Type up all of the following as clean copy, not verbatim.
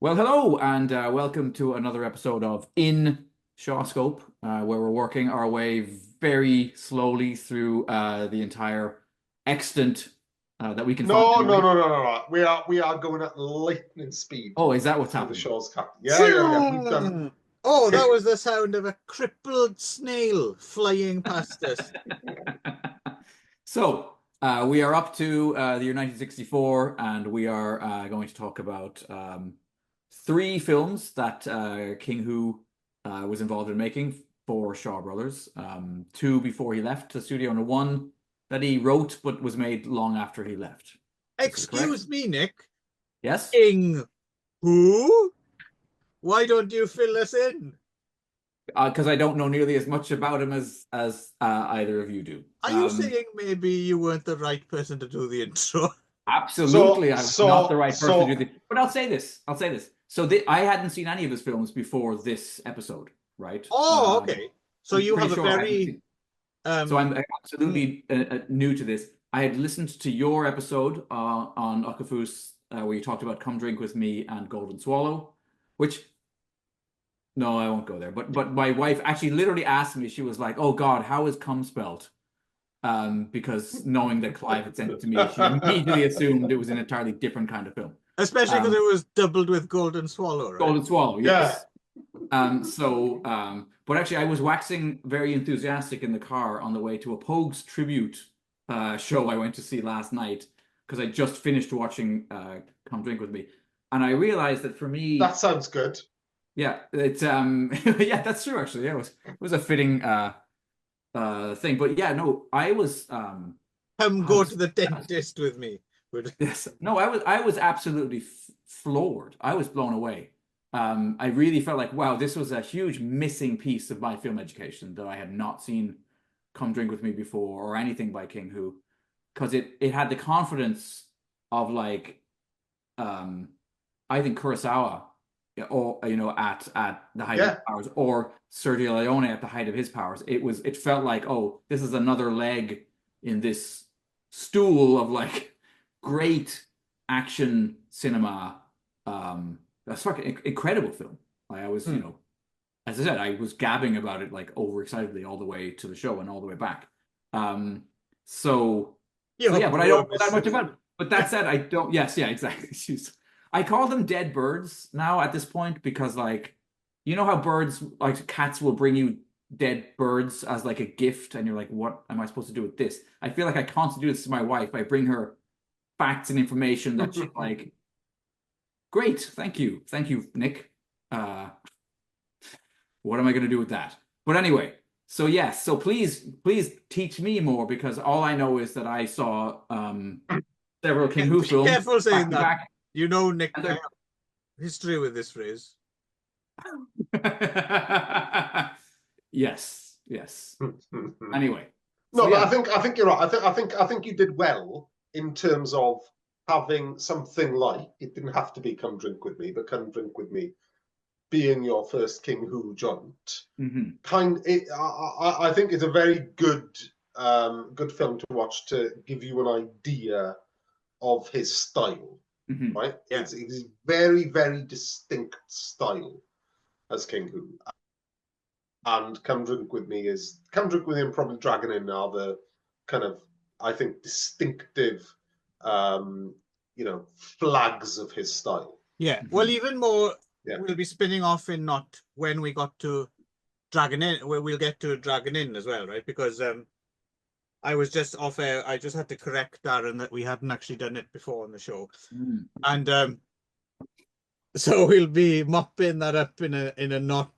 Well, hello, and welcome to another episode of In ShawScope, where we're working our way very slowly through the entire extant that we can find No, no, anyway. no, no, no, no. We are going at lightning speed Oh, is that what's through the happening? show's cap. Yeah, yeah, yeah. We've done Oh, that hit. was the sound of a crippled snail flying past us. So, we are up to the year 1964, and we are going to talk about three films that King Hu was involved in making for Shaw Brothers. Two before he left the studio, and one that he wrote but was made long after he left. Excuse me, Nick. Yes? King who? Why don't you fill us in? Because I don't know nearly as much about him as either of you do. Are you saying maybe you weren't the right person to do the intro? Absolutely, I was not the right person to do this. But I'll say this. So I hadn't seen any of his films before this episode, right? Oh, okay. So you have a very... So I'm absolutely new to this. I had listened to your episode on Okafus where you talked about Come Drink With Me and Golden Swallow, which... No, I won't go there. But my wife actually literally asked me, she was like, oh God, how is cum spelled? Because knowing that Clive had sent it to me, she immediately assumed it was an entirely different kind of film. Especially because it was doubled with Golden Swallow, right? Golden Swallow, yes. Yeah. But actually I was waxing very enthusiastic in the car on the way to a Pogues tribute show I went to see last night, because I just finished watching Come Drink With Me. And I realized that for me... That sounds good. Yeah, it's yeah, that's true actually. Yeah, it was a fitting thing. But yeah, no, I was Come go to the dentist with me. Yes. No, I was absolutely floored. I was blown away. I really felt like, wow, this was a huge missing piece of my film education that I had not seen Come Drink With Me before or anything by King Hu, because it had the confidence of like I think Kurosawa, or at the height of his powers, or Sergio Leone at the height of his powers. It felt like, oh, this is another leg in this stool of like great action cinema. That's fucking incredible film. I was, as I said, I was gabbing about it like overexcitedly all the way to the show and all the way back. So yeah, but I don't know that much about it. But that said, I don't. Yes, yeah, exactly. I call them dead birds now at this point, because like, you know how birds, like cats, will bring you dead birds as like a gift, and you're like, what am I supposed to do with this? I feel like I constantly do this to my wife. I bring her facts and information that she's like, great, thank you, Nick. What am I going to do with that? But anyway, so yes, so please teach me more, because all I know is that I saw several King Hu films. Careful saying that. You know, Nick, history with this phrase. Yes. Anyway. No, but I think you're right. I think you did well in terms of having something like, it didn't have to be Come Drink With Me, but Come Drink With Me being your first King Hu joint. I think it's a very good film to watch, to give you an idea of his style. Right? Yeah. It's very, very distinct style as King Hu. And Come Drink With Me and probably Dragon In are the kind of, I think, distinctive flags of his style. Yeah. Well, even more, we'll be spinning off in not when we got to Dragon In, where we'll get to Dragon In as well, right? Because I was just off air. I just had to correct Darren that we hadn't actually done it before on the show, and so we'll be mopping that up in a not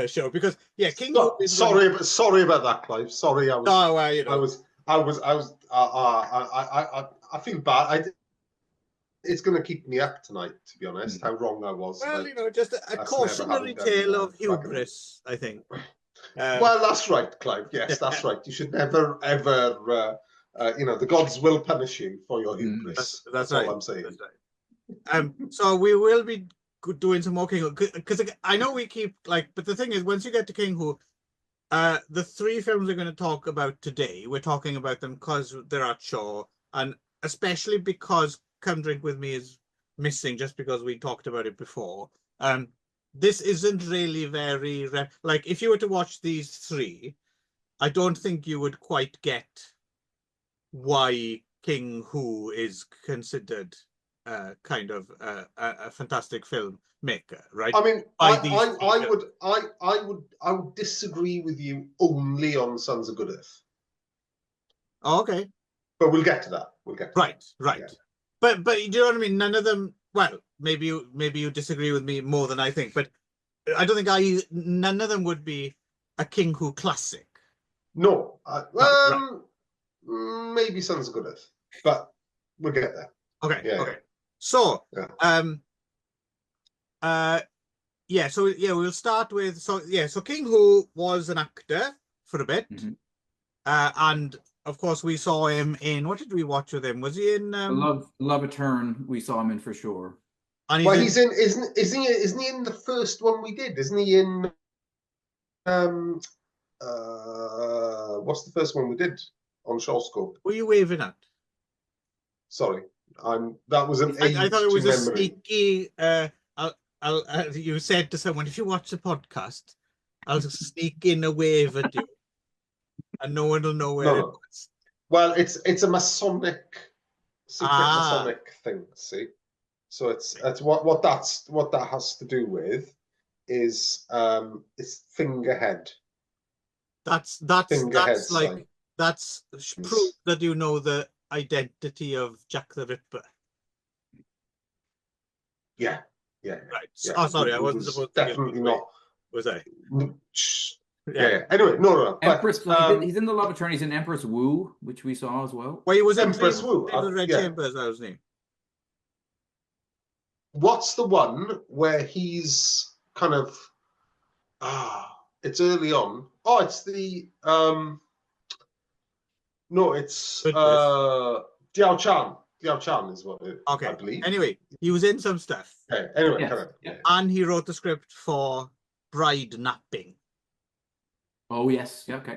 show, because King Hu is sorry about that, Clive. Sorry, I feel bad. It's going to keep me up tonight, to be honest. How wrong I was. Well, just a cautionary tale of hubris, I think. Well, that's right, Clive. Yes, that's right. You should never, ever, the gods will punish you for your hubris. That's right. All I'm saying. That's right. So we will be doing some more King Hu, because I know we keep but the thing is, once you get to King Hu, the three films we're going to talk about today, we're talking about them because they're at Shaw, and especially because Come Drink With Me is missing just because we talked about it before. This isn't really very like if you were to watch these three, I don't think you would quite get why King Hu is considered kind of a fantastic filmmaker, right? I mean, I would disagree with you only on Sons of Good Earth. Oh, okay. But we'll get to that. We'll get to right, that. right. Yeah. But you know what I mean? None of them. Well, maybe you disagree with me more than I think, but I don't think none of them would be a King Hu classic. No. Right. Maybe Sons of Good Earth, but we'll get there. Okay. Yeah, okay. So, so we'll start with so King Hu was an actor for a bit, and of course we saw him in what did we watch with him? Was he in Love Etern? We saw him in for sure. And he's in isn't he in the first one we did? Isn't he in what's the first one we did on ShawScope? Were you waving at? Sorry, that was an I thought it was a memory. sneaky. You said to someone, if you watch the podcast, I'll sneak in a wave at you, and no one will know where it was. Well, it's a Masonic, secret Masonic thing. See, so it's what that has to do with is fingerhead. That's like that's proof that you know the identity of Jack the Ripper. Yeah. Right. Yeah. Oh, sorry, I wasn't supposed to. Definitely not. Was I? Yeah. Anyway, no. Empress. He's in the Love Etern. He's in Empress Wu, which we saw as well. Well, he was in Empress Wu. Red Chambers. That was his name. What's the one where he's kind of it's early on. Oh, it's the no, it's Diao Chan. Diao Chan is what I believe. Anyway, he was in some stuff. Okay. Anyway, yes. And he wrote the script for Bride Napping. Oh yes, yeah, okay.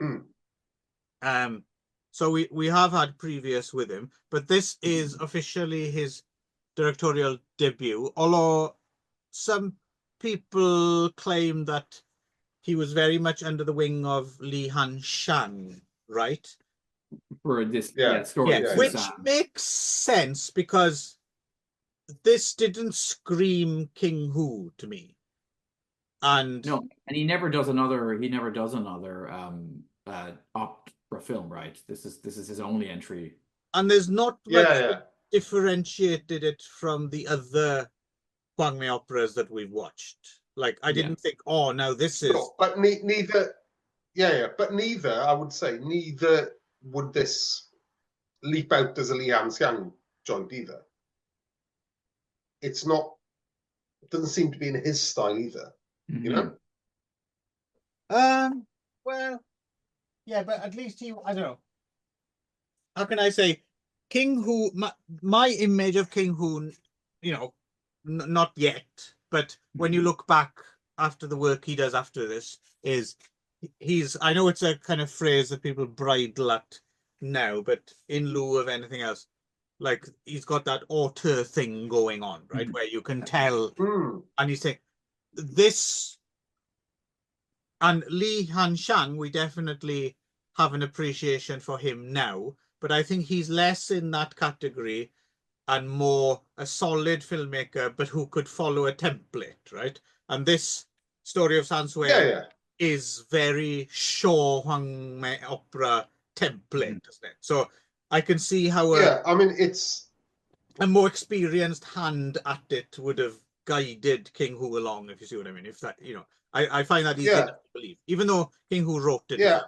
So we have had previous with him, but this is officially his directorial debut. Although some people claim that he was very much under the wing of Li Han-shang, right? For this story, which makes sense because this didn't scream King Hu to me. And no, and he never does another opera film, right? This is his only entry. And there's not much that differentiated it from the other Kwang Mei operas that we've watched. Like I didn't think, oh, now this is. No, but neither. But neither. I would say neither would this leap out as a Li Han-shang joint either. It's not. It doesn't seem to be in his style either. You know. Well, yeah, but at least I don't know. How can I say, King Hu? My image of King Hu, you know, not yet. But when you look back after the work he does after this, I know it's a kind of phrase that people bridle at now, but in lieu of anything else, like he's got that auteur thing going on, right? Where you can tell, and he's saying this, and Li Han-shang, we definitely have an appreciation for him now, but I think he's less in that category and more a solid filmmaker, but who could follow a template, right? And this Story of Sansui is very Shaw Kwang Mei opera template, isn't it? So I can see how I mean, it's a more experienced hand at it would have guided King Hu along, if you see what I mean. If that, you know, I find that easy to believe, even though King Hu wrote it. Yeah.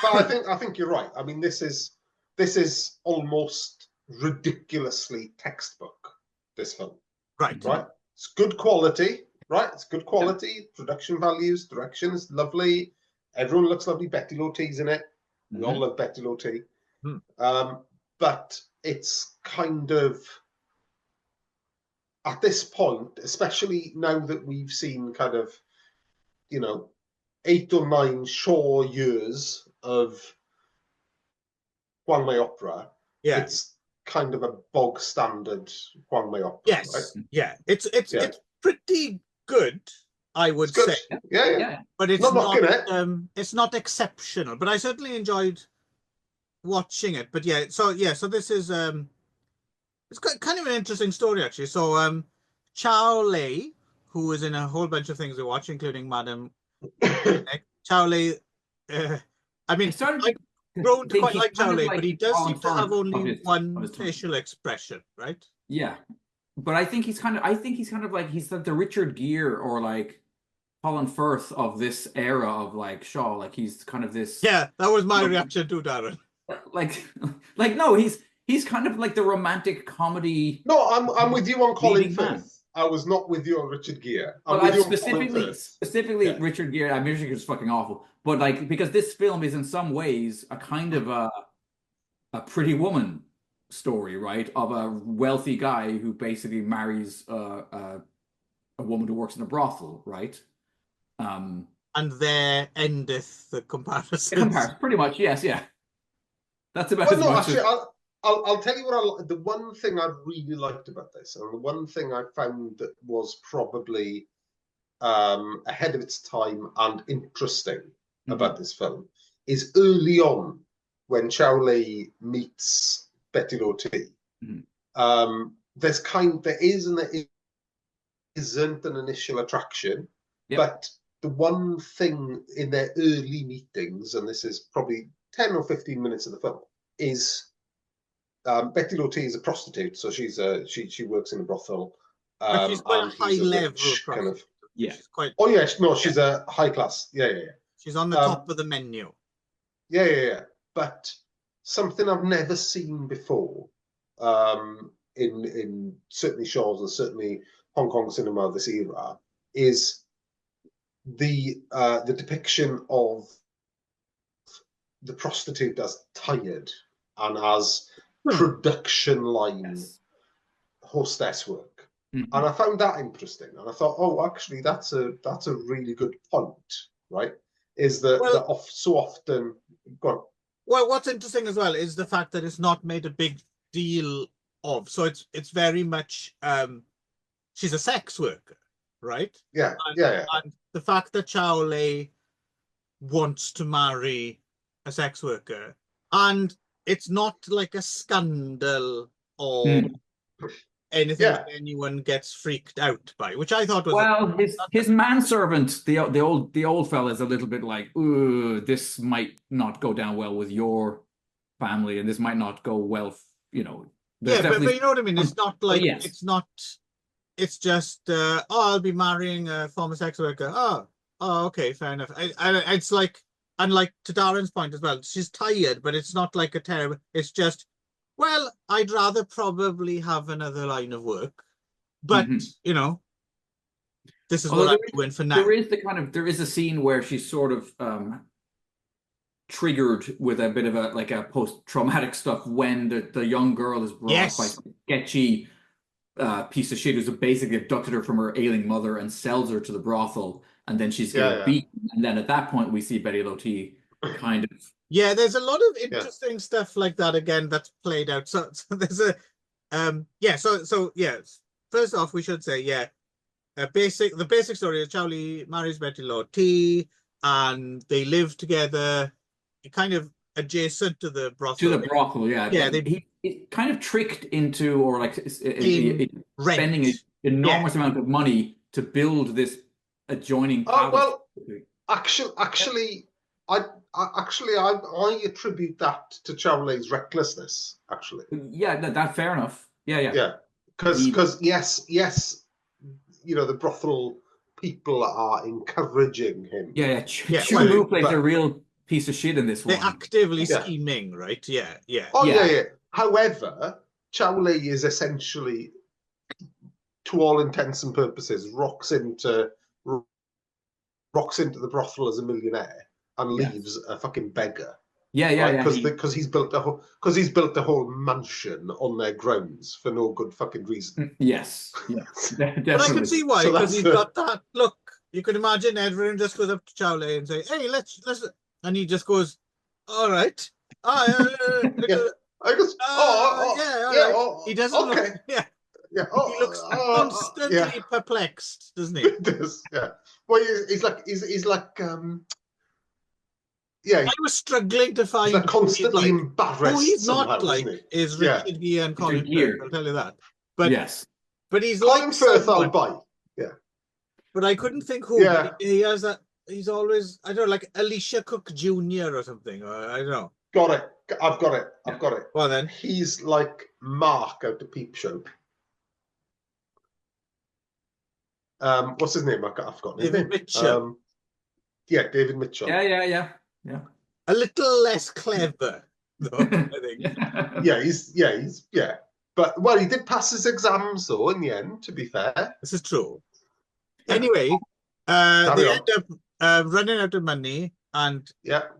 But I think you're right. I mean, this is almost ridiculously textbook, this film. Right. It's good quality, right? It's good quality, production values, directions, lovely. Everyone looks lovely. Betty Lotte's in it. We all love Betty Lotte. But it's kind of, at this point, especially now that we've seen kind of, 8 or 9 Shaw years of Kwang Mei opera, it's kind of a bog standard Kwang Mei opera. Yes, right? yeah, it's pretty good, I would It's good. say. Yeah. But it's Not not knocking it. it's not exceptional. But I certainly enjoyed watching it. But so this is it's kind of an interesting story actually. So Chow Lei, who is in a whole bunch of things we watch, including Madam Chow Lei. I mean, I've grown to quite like Chow Lei, but he does seem to have only one facial expression, right? Yeah, but I think he's kind of like he's like the Richard Gere or like Colin Firth of this era of like Shaw. Like he's kind of this. Yeah, that was my reaction to Darren. Like no, he's kind of like the romantic comedy. No, I'm with you on Colin Firth. I was not with you on Richard Gere. Specifically Richard Gere. I mean, Richard Gere's fucking awful, but like because this film is in some ways a kind of a Pretty Woman story, right? Of a wealthy guy who basically marries a woman who works in a brothel, right? And there endeth the comparison. Pretty much, yes, yeah. That's about as much. Actually, I'll tell you what the one thing I really liked about this, and the one thing I found that was probably ahead of its time and interesting about this film, is early on when Chow Lei meets Betty Lo T. There is and there isn't an initial attraction, but the one thing in their early meetings, and this is probably 10 or 15 minutes of the film, is Betty Lo T is a prostitute, so she works in a brothel. But she's quite a high level kind of. Yeah. She's quite. Oh yeah, she's a high class. Yeah. She's on the top of the menu. Yeah. But something I've never seen before, in certainly Shaw's and certainly Hong Kong cinema of this era, is the depiction of the prostitute as tired and as production line hostess work. And I found that interesting. And I thought, oh, actually, that's a really good point, right? Is that so often gone. Well, what's interesting as well is the fact that it's not made a big deal of. So it's very much she's a sex worker, right? Yeah. And the fact that Chow Lei wants to marry a sex worker, and it's not like a scandal or anything that anyone gets freaked out by, which I thought was his manservant, the old fella, is a little bit like, ooh, this might not go down well with your family, and this might not go well, you know. But you know what I mean. It's not like it's not. It's just I'll be marrying a former sex worker. Oh, okay, fair enough. It's like. And like to Darren's point as well, she's tired, but it's not like a terrible. It's just, well, I'd rather probably have another line of work, but you know, this is what I'm doing for now. There is a scene where she's sort of triggered with a bit of a post-traumatic stuff when the young girl is brought up by some sketchy piece of shit who's basically abducted her from her ailing mother and sells her to the brothel. And then she's beaten, and then at that point we see Betty Lo T kind of. Yeah, there's a lot of interesting stuff like that again that's played out. So there's a First off, we should say the basic story is Chow Lei marries Betty Lo T, and they live together, kind of adjacent to the brothel. To the brothel, yeah. Yeah, he kind of tricked into or like spending an enormous amount of money to build this adjoining palace. Actually, I attribute that to Chow Lei's recklessness. Actually, that's fair enough. Yeah. Because yes, you know, the brothel people are encouraging him. Chu Mu plays a real piece of shit in this one. They're actively scheming, right? Yeah. However, Chow Lei is essentially, to all intents and purposes, rocks into the brothel as a millionaire and leaves a fucking beggar. Because he's built a whole mansion on their grounds for no good fucking reason. Yes, definitely. But I can see why, because he's got that look. You can imagine everyone just goes up to Chow Lei and say, "Hey, let's," and he just goes, "All right, I goes, yeah, all right. He doesn't okay. look, yeah. Yeah. He looks constantly perplexed, doesn't he? He does, yeah. Well, he's like yeah. I was struggling to find He's like constantly embarrassed. Who he's somehow, not like isn't he? is Richard Gere and Colin Firth, I'll tell you that. But yes, but he's Colin like Firth, someone, I'll buy. Yeah. But I couldn't think who. Yeah. He has that. He's always, I don't know, like Alicia Cook Jr. or something. I don't know. Got it. I've got it. I've got it. Well then, he's like Mark out of Peep Show. What's his name? I've forgotten his name. Mitchell. Yeah, David Mitchell. Yeah. A little less clever, though, I think. Yeah. But well, he did pass his exams though in the end. To be fair, This is true. Anyway, they end up running out of money, and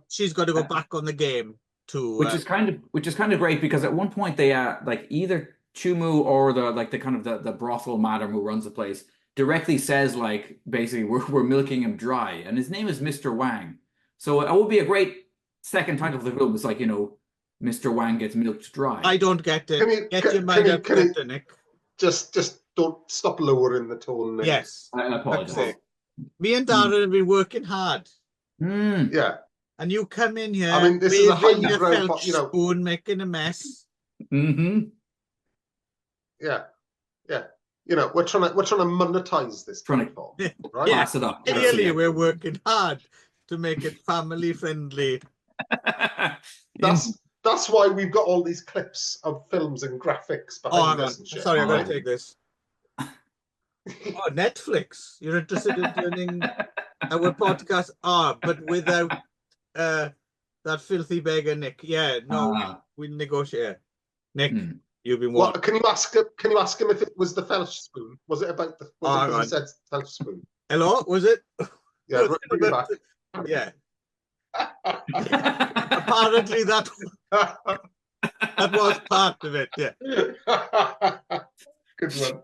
she's got to go back on the game to which is kind of great, because at one point they like either Chumu or the brothel madam who runs the place directly says, like, basically we're milking him dry, and his name is Mr. Wang. So it would be a great second title of the film. It's like, Mr. Wang gets milked dry. I don't get it. Get your mind out of it, Nick. Just don't stop lowering the tone. Nick. Yes. I apologize. Me and Darren have been working hard. Yeah. And you come in here, I mean, this is a highbrow, spoon, making a mess. Mm-hmm. Yeah. We're trying to monetize this platform, right? Pass it up. Clearly, we're working hard to make it family friendly. That's why we've got all these clips of films and graphics behind us and shit. Sorry, I'm going to take this. Netflix. You're interested in turning our podcast? But without that filthy beggar, Nick. Yeah, no, we negotiate. Nick, you've been watching. Can you ask him if it was the Fellowship spoon? Was it about the? He said Fellowship spoon. Hello, was it? Yeah, bring it back. Yeah. Apparently that was part of it. Yeah. Good one.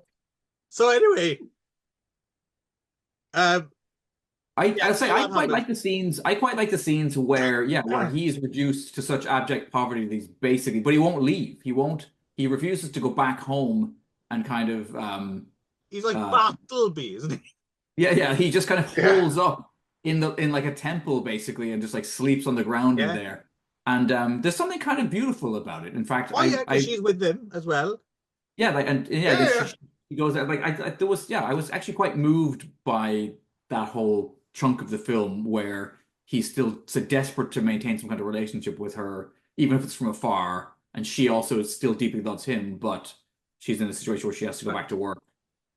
So anyway, I quite like the scenes. I quite like the scenes where he's reduced to such abject poverty that he's basically, but he won't leave. He refuses to go back home and kind of. He's like Bartleby, isn't he? Yeah. He just kind of holds up in like a temple basically, and just like sleeps on the ground in there. And there's something kind of beautiful about it. In fact, she's with them as well. Yeah, she goes there. Like I was actually quite moved by that whole chunk of the film where he's still so desperate to maintain some kind of relationship with her, even if it's from afar, and she also still deeply loves him, but she's in a situation where she has to go back to work.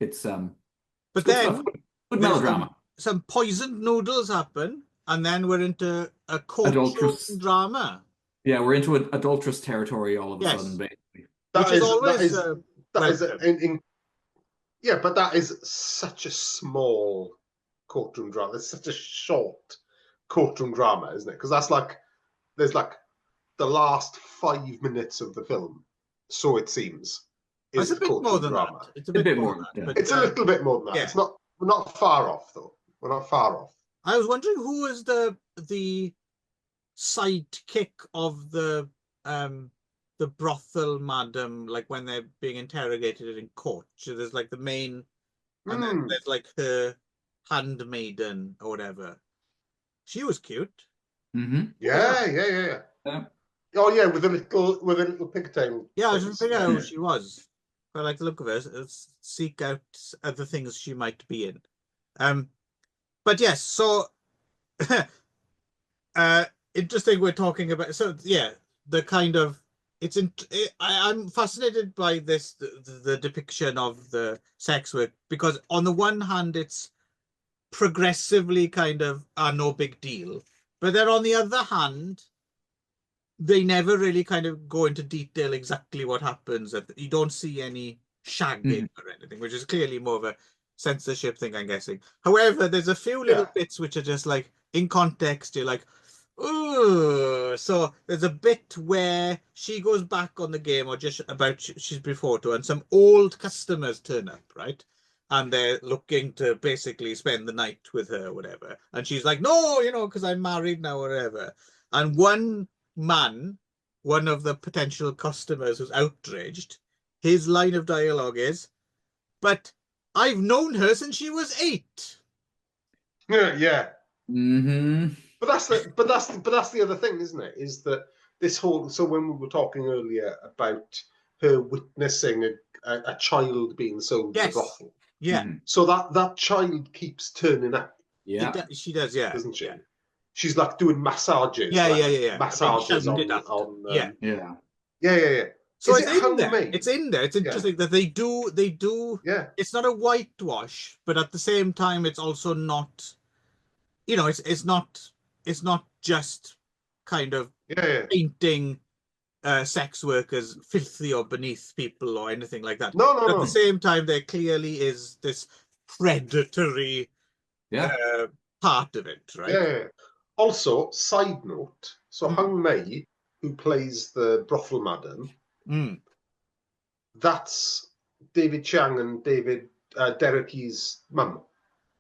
It's but then good melodrama. Some poisoned noodles happen, and then we're into a courtroom drama. Yeah, we're into adulterous territory all of a sudden, basically. But that is such a small courtroom drama. It's such a short courtroom drama, isn't it? Because there's the last 5 minutes of the film, so it seems. It's a bit more than that. It's a bit more than that. It's a little bit more than that. Yeah. We're not far off, though. We're not far off. I was wondering who is the sidekick of the brothel madam, like when they're being interrogated in court. So there's like the main, and then there's like her handmaiden or whatever. She was cute. Mm-hmm. Yeah. Oh yeah, with a little pigtail. Yeah, I was trying to figure out who she was. I like the look of her. Let's seek out other things she might be in. But yes, so interesting. We're talking about the kind of I'm fascinated by this the depiction of the sex work, because on the one hand it's progressively kind of no big deal, but then on the other hand they never really kind of go into detail exactly what happens. You don't see any shagging or anything, which is clearly more of a censorship thing, I'm guessing. However, there's a few little bits which are just like, in context, you're like, ooh. So there's a bit where she goes back on the game, or just about she's before to, and some old customers turn up, right? And they're looking to basically spend the night with her or whatever. And she's like, no, because I'm married now or whatever. And one man one of the potential customers who's outraged, his line of dialogue is, "But I've known her since she was 8." Yeah. Mm-hmm. But that's the other thing, isn't it? Is that this whole, so when we were talking earlier about her witnessing a child being sold in a brothel. Yeah. Mm-hmm. So that child keeps turning up. Yeah. She does, yeah. Doesn't she? Yeah. She's like doing massages. Yeah, like yeah. Massages I mean, on yeah. Yeah. So is it's it in there. handmade? It's in there. It's interesting that they do. Yeah. It's not a whitewash, but at the same time, it's also not, it's not just kind of painting sex workers filthy or beneath people or anything like that. No. But at the same time, there clearly is this predatory part of it, right? Yeah. Also, side note, so Hung Mei, who plays the brothel madam, that's David Chang and Derek Yee's mum.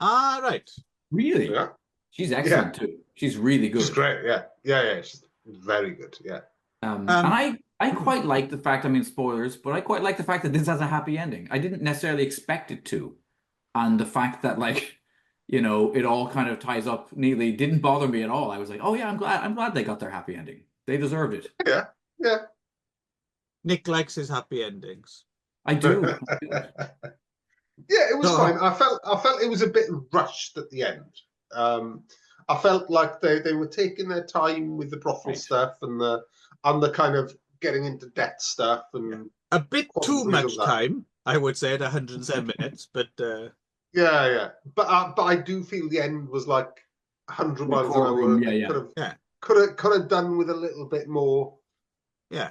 Ah, right. Really? Yeah. She's excellent too. She's really good. She's great, yeah. She's very good, yeah. And I quite like the fact, I mean, spoilers, but I quite like the fact that this has a happy ending. I didn't necessarily expect it to. And the fact that, like, it all kind of ties up neatly didn't bother me at all. I was like, oh yeah, I'm glad they got their happy ending. They deserved it. Yeah. Nick likes his happy endings. I do. Yeah, it was fine. I felt it was a bit rushed at the end. I felt like they were taking their time with the brothel stuff and the kind of getting into debt stuff and a bit too much time, I would say, at 107 minutes. But yeah. But I do feel the end was like 100 miles an hour. Could have done with a little bit more. Yeah.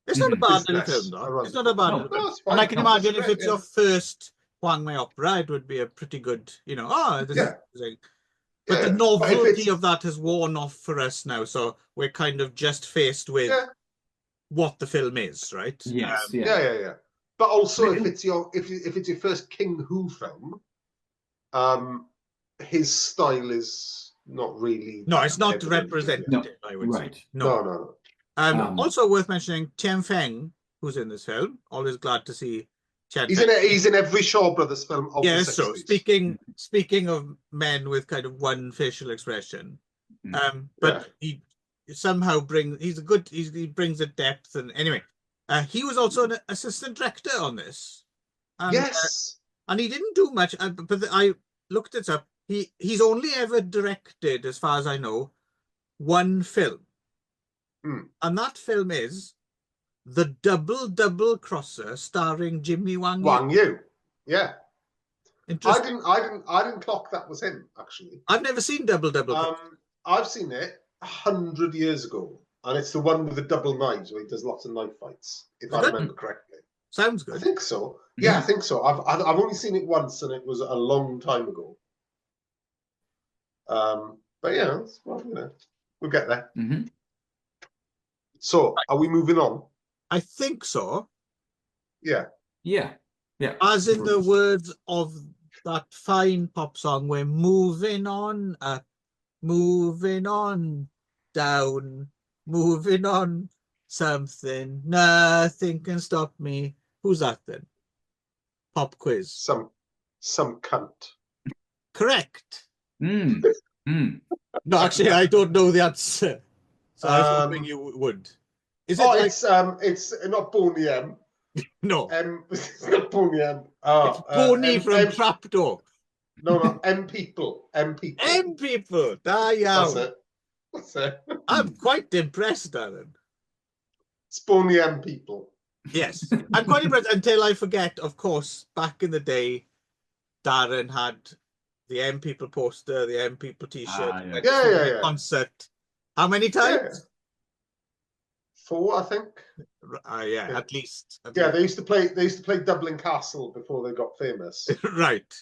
It's not a bad little film, though. It's not a bad little film. And I can imagine if it's your first Huang Mei opera, it would be a pretty good, this is interesting. But the novelty of that has worn off for us now, so we're kind of just faced with what the film is, right? Yes. Yeah. But also, if it's your first King Hu film, his style is not really. No, it's not representative. I would say. No. Also worth mentioning, Chen Feng, who's in this film. Always glad to see Chen Feng. He's in every Shaw Brothers film. Yes, so speaking of men with kind of one facial expression, but he somehow brings. He brings a depth, and anyway, he was also an assistant director on this. Yes, and he didn't do much. But I looked it up. He's only ever directed, as far as I know, one film. And that film is The Double Crosser, starring Jimmy Wang Yu. Yeah. Interesting. I didn't clock that was him, actually. I've never seen Double Crosser. I've seen it 100 years ago, and it's the one with the double knives where he does lots of knife fights, if I remember correctly. Sounds good. I think so. Yeah, I think so. I've only seen it once, and it was a long time ago. But yeah, we'll get there. So, are we moving on? I think so. Yeah. As in the words of that fine pop song, we're moving on up, moving on down, moving on something. Nothing can stop me. Who's that then? Pop quiz. Some cunt. Correct. No, actually, I don't know the answer. So I was hoping you would. Is it it's not Boney M. No. It's not Boney M. It's Boney from Trapdoor. No, M people. M people. M people. That's it. I'm quite impressed, Darren. It's Boney M people. Yes. I'm quite impressed until I forget, of course, back in the day, Darren had the M people poster, the M people t-shirt. Yeah. Concert. How many times? 4, I think. At least. They used to play Dublin Castle before they got famous. Right.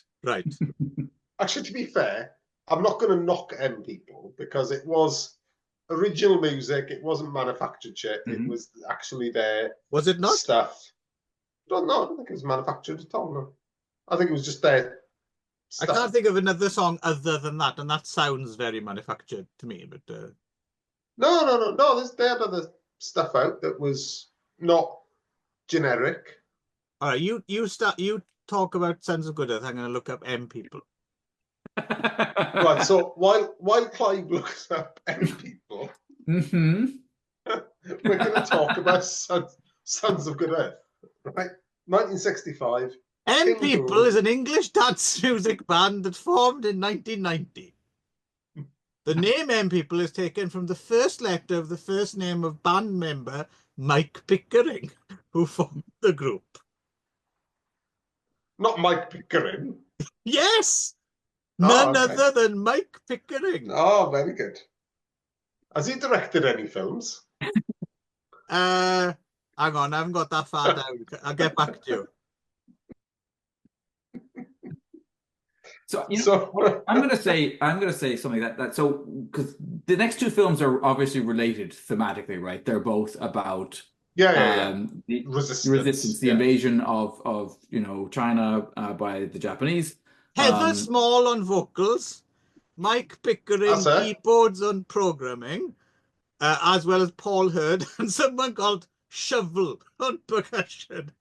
Actually, to be fair, I'm not going to knock M people because it was original music. It wasn't manufactured shit. It was actually their stuff. I don't think it was manufactured at all. No. I think it was just their stuff. I can't think of another song other than that, and that sounds very manufactured to me. But no. They had other stuff out that was not generic. All right, you talk about Sons of Good Earth. I'm going to look up M people. Right, so while Clive looks up M people, we're going to talk about Sons of Good Earth, right? 1965. M People is an English dance music band that formed in 1990. The name M People is taken from the first letter of the first name of band member Mike Pickering, who formed the group. Not Mike Pickering. Yes! None other than Mike Pickering. Oh, very good. Has he directed any films? Hang on, I haven't got that far down. I'll get back to you. So, I'm gonna say something so because the next two films are obviously related thematically, right? They're both about the resistance, the invasion of China by the Japanese. Heather Small on vocals, Mike Pickering keyboards and programming, as well as Paul Hurd and someone called Shovell on percussion.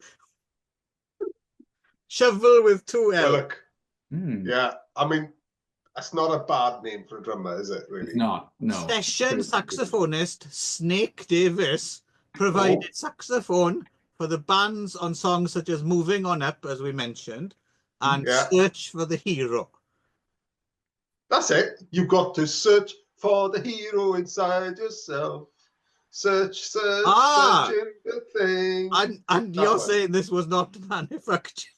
Shovell with 2 L. Well, look. Yeah, I mean, that's not a bad name for a drummer, is it, really? It's not, no. Session saxophonist Snake Davis provided saxophone for the bands on songs such as Moving On Up, as we mentioned, and Search for the Hero. That's it. You've got to search for the hero inside yourself. Searching the thing. And you're saying this was not manufactured.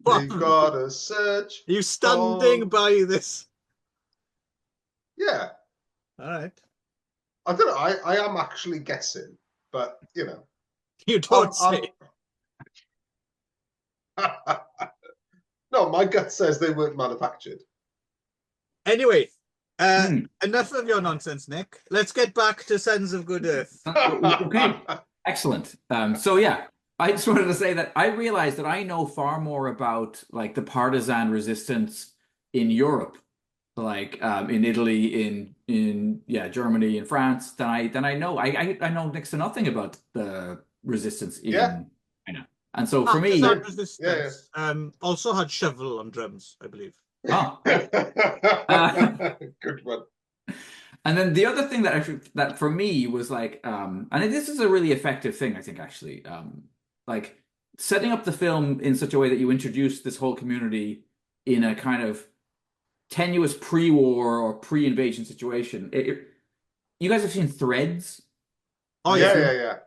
You've got to search. You standing by this? Yeah. All right. I don't know. I am actually guessing, but you know. You don't say. No, my gut says they weren't manufactured. Anyway, enough of your nonsense, Nick. Let's get back to Sons of Good Earth. Okay. Excellent. So yeah. I just wanted to say that I realized that I know far more about like the partisan resistance in Europe, like in Italy, in Germany, in France, than I know. I know next to nothing about the resistance in China. And so for me, also had Shovell on drums, I believe. Oh, good one. And then the other thing that for me was like, and this is a really effective thing, I think, actually. Like setting up the film in such a way that you introduce this whole community in a kind of tenuous pre-war or pre-invasion situation. You guys have seen Threads? Oh yeah.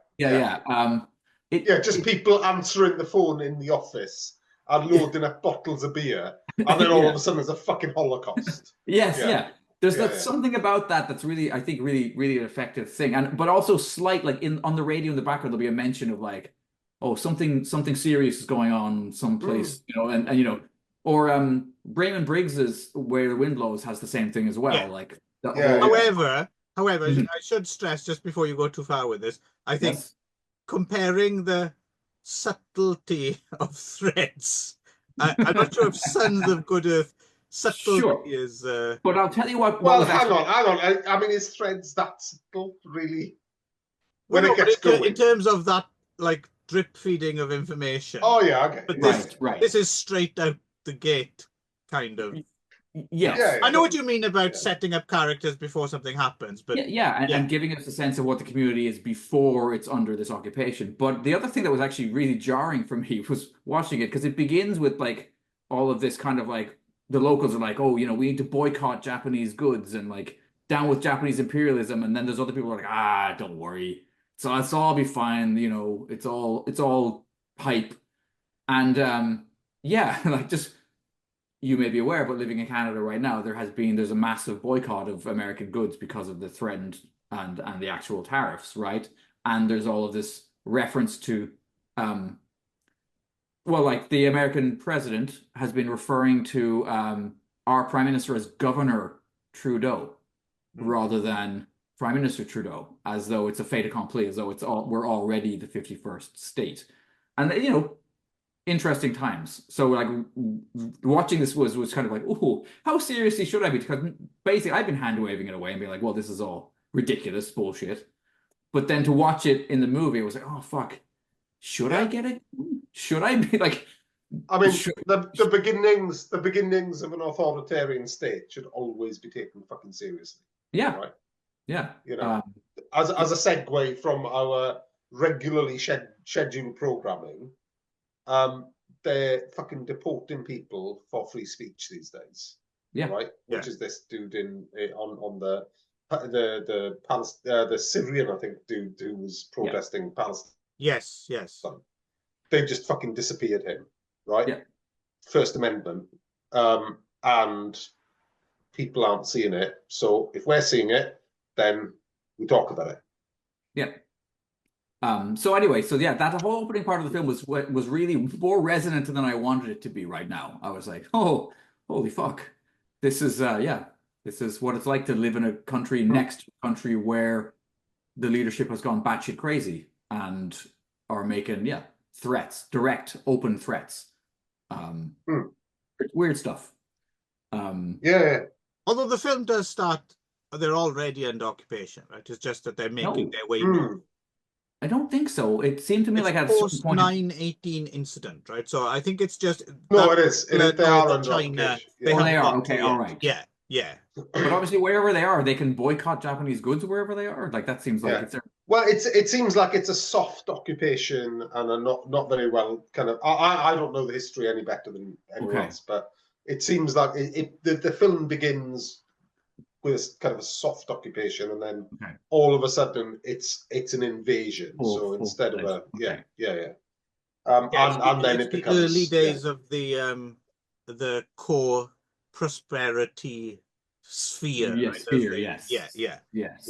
Just people answering the phone in the office and loading up bottles of beer, and then all of a sudden there's a fucking Holocaust. There's something about that's really, I think, really an effective thing, but also slight, like on the radio in the background there'll be a mention of like, oh, something serious is going on someplace, or Raymond Briggs's Where the Wind Blows has the same thing as well. However, I should stress just before you go too far with this, I think comparing the subtlety of Threads, I'm not sure if Sons of Good Earth subtlety is. But I'll tell you what. Hang on. I mean, is Threads that subtle, really? When it gets going, in terms of that, like, drip feeding of information. Oh yeah, okay. But this is straight out the gate, kind of. Yes. I know what you mean about setting up characters before something happens, but and giving us a sense of what the community is before it's under this occupation. But the other thing that was actually really jarring for me was watching it, because it begins with like all of this kind of like the locals are like, oh, we need to boycott Japanese goods and like down with Japanese imperialism, and then there's other people who are like, don't worry. So it's all be fine, it's all hype. And like just you may be aware, but living in Canada right now, there's a massive boycott of American goods because of the threat and the actual tariffs, right? And there's all of this reference to like the American president has been referring to our prime minister as Governor Trudeau rather than Prime Minister Trudeau, as though it's a fait accompli, as though we're already the 51st state. And interesting times. So like watching this was kind of like, oh, how seriously should I be? Because basically I've been hand waving it away and being like, well, this is all ridiculous bullshit. But then to watch it in the movie, it was like, oh fuck, should I get it? Should I be like? I mean, the beginnings of an authoritarian state should always be taken fucking seriously. Yeah, right. Yeah. You know, as a segue from our regularly scheduled programming, they're fucking deporting people for free speech these days. Yeah. Right. Yeah. Which is this dude on the Syrian, I think, dude who was protesting Palestine. Yes. They just fucking disappeared him. Right. Yeah. First Amendment. And people aren't seeing it. So if we're seeing it, then we talk about it. Yeah. So anyway, that whole opening part of the film was really more resonant than I wanted it to be right now. I was like, oh, holy fuck. This is this is what it's like to live in a country next to a country where the leadership has gone batshit crazy and are making threats, direct, open threats. Weird stuff. Although the film does start, they're already under occupation, right? It's just that they're making their way north. I don't think so. It seemed to me like at post 9/18 incident, right? So I think it's just it is. They are under China. occupation. They are okay. All right. Yeah. But obviously, wherever they are, they can boycott Japanese goods wherever they are. Like that seems like it's. Well, it seems like it's a soft occupation and a not very well kind of. I don't know the history any better than anyone else, but it seems like the film begins with kind of a soft occupation, and then all of a sudden it's an invasion. So instead of a and then it becomes the early days of the core prosperity sphere. Yes, sphere. Yes.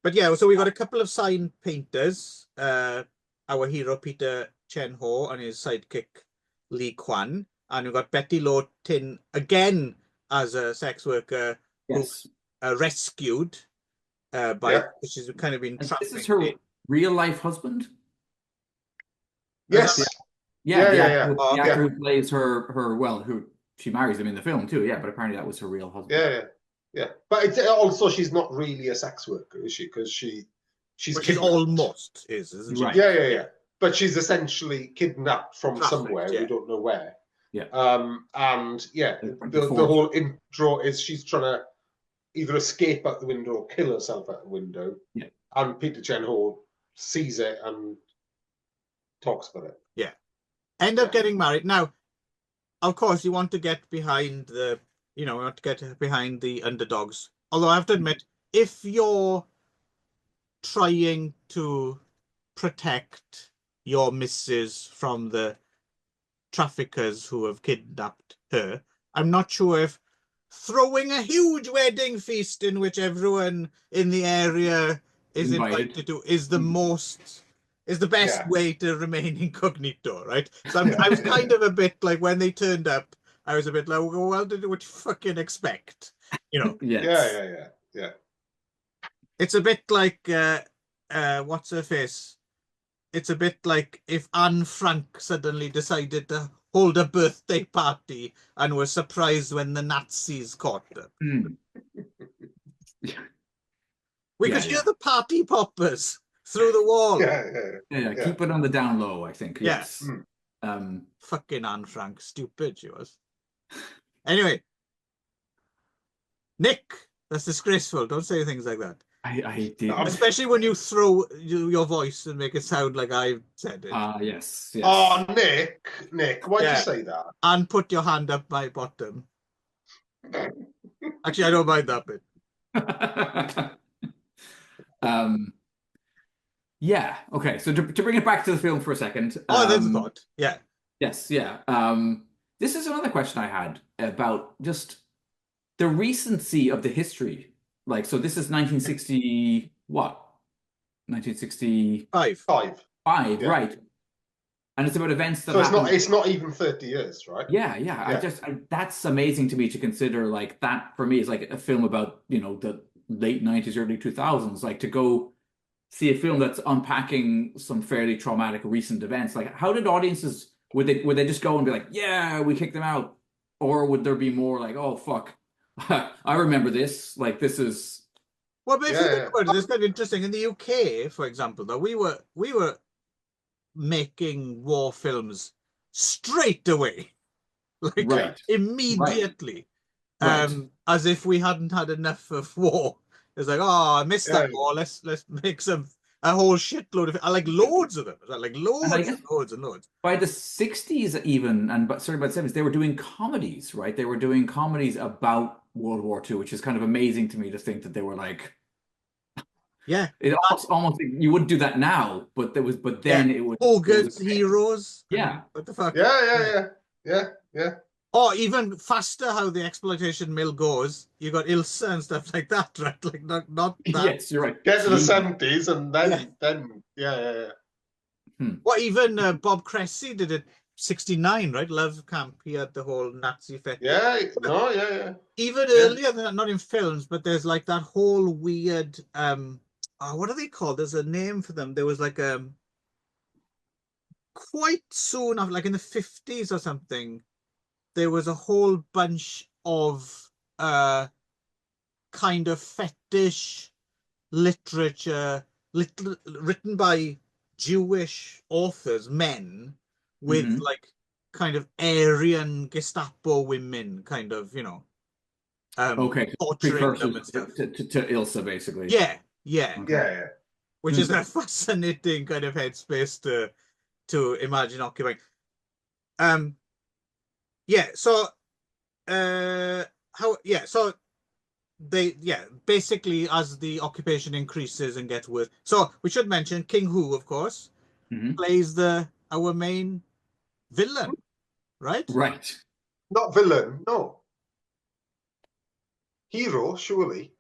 But so we got a couple of sign painters. Our hero Peter Chen-ho and his sidekick Lee Kwan, and we've got Betty Lo Tin again as a sex worker who's rescued by, which has kind of been trafficked. This is her real life husband? Yes. The actor who plays her who she marries him in the film too, but apparently that was her real husband. Yeah. But it's also she's not really a sex worker, is she? Because she's almost isn't she? Right. Yeah. But she's essentially kidnapped from somewhere, we don't know where. Yeah. The whole intro is she's trying to either escape out the window or kill herself out the window. Yeah. And Peter Chen-ho sees it and talks about it. Yeah. End up getting married. Now, of course, you want to get behind the underdogs. Although I have to admit, if you're trying to protect your missus from the traffickers who have kidnapped her, I'm not sure if throwing a huge wedding feast in which everyone in the area is invited to is the best way to remain incognito, right? So I was kind of a bit like, when they turned up, I was a bit like, well, what you fucking expect? Yeah. It's a bit like what's her face? It's a bit like if Anne Frank suddenly decided to hold a birthday party and was surprised when the Nazis caught them. We could hear the party poppers through the wall. Keep it on the down low, I think. Yes. Fucking Anne Frank, stupid she was. Anyway, Nick, that's disgraceful. Don't say things like that. I did. Especially when you throw your voice and make it sound like I said it. Yes. Oh, Nick, why'd you say that? And put your hand up my bottom. Actually, I don't mind that bit. Okay. So to bring it back to the film for a second. There's a thought. Yeah. Yes. Yeah. This is another question I had about just the recency of the history. Like, so this is 1960, what? 1965. Five, right. And it's about events that it's not even 30 years, right? Yeah. That's amazing to me to consider. Like, that for me is like a film about, the late 90s, early 2000s. Like, to go see a film that's unpacking some fairly traumatic recent events. Like, how did audiences, would they just go and be like, yeah, we kicked them out? Or would there be more like, oh, fuck, I remember this. Like, this is Well, but if you think about it, it's kind of interesting. In the UK, for example, though, we were making war films straight away, like immediately, as if we hadn't had enough of war. It's like, oh, I missed that war. Let's make a whole shitload of it. I like loads of them. Like loads and loads and loads. By the 60s even, and certainly by the 70s, they were doing comedies, right? They were doing comedies about World War II, which is kind of amazing to me to think that they were like, it almost you wouldn't do that now, but then it was Hogan's Heroes. Yeah. What the fuck? Yeah. Or even faster, how the exploitation mill goes. You got Ilsa and stuff like that, right? Like not that. Yes, you're right. Get to the 70s and then yeah. Well, even Bob Cressy did it 69, right? Love Camp. He had the whole Nazi fetish. Yeah. Even earlier than that, not in films, but there's like that whole weird what are they called? There's a name for them. There was like quite soon after, like in the 50s or something, there was a whole bunch of kind of fetish literature written by Jewish authors, men, with like kind of Aryan Gestapo women, kind of, torturing them and stuff. To Ilsa, basically. Yeah. Which is a fascinating kind of headspace to imagine occupying. So basically as the occupation increases and gets worse. So we should mention King Hu, of course, plays our main villain, right? Right. Not villain, no. Hero, surely.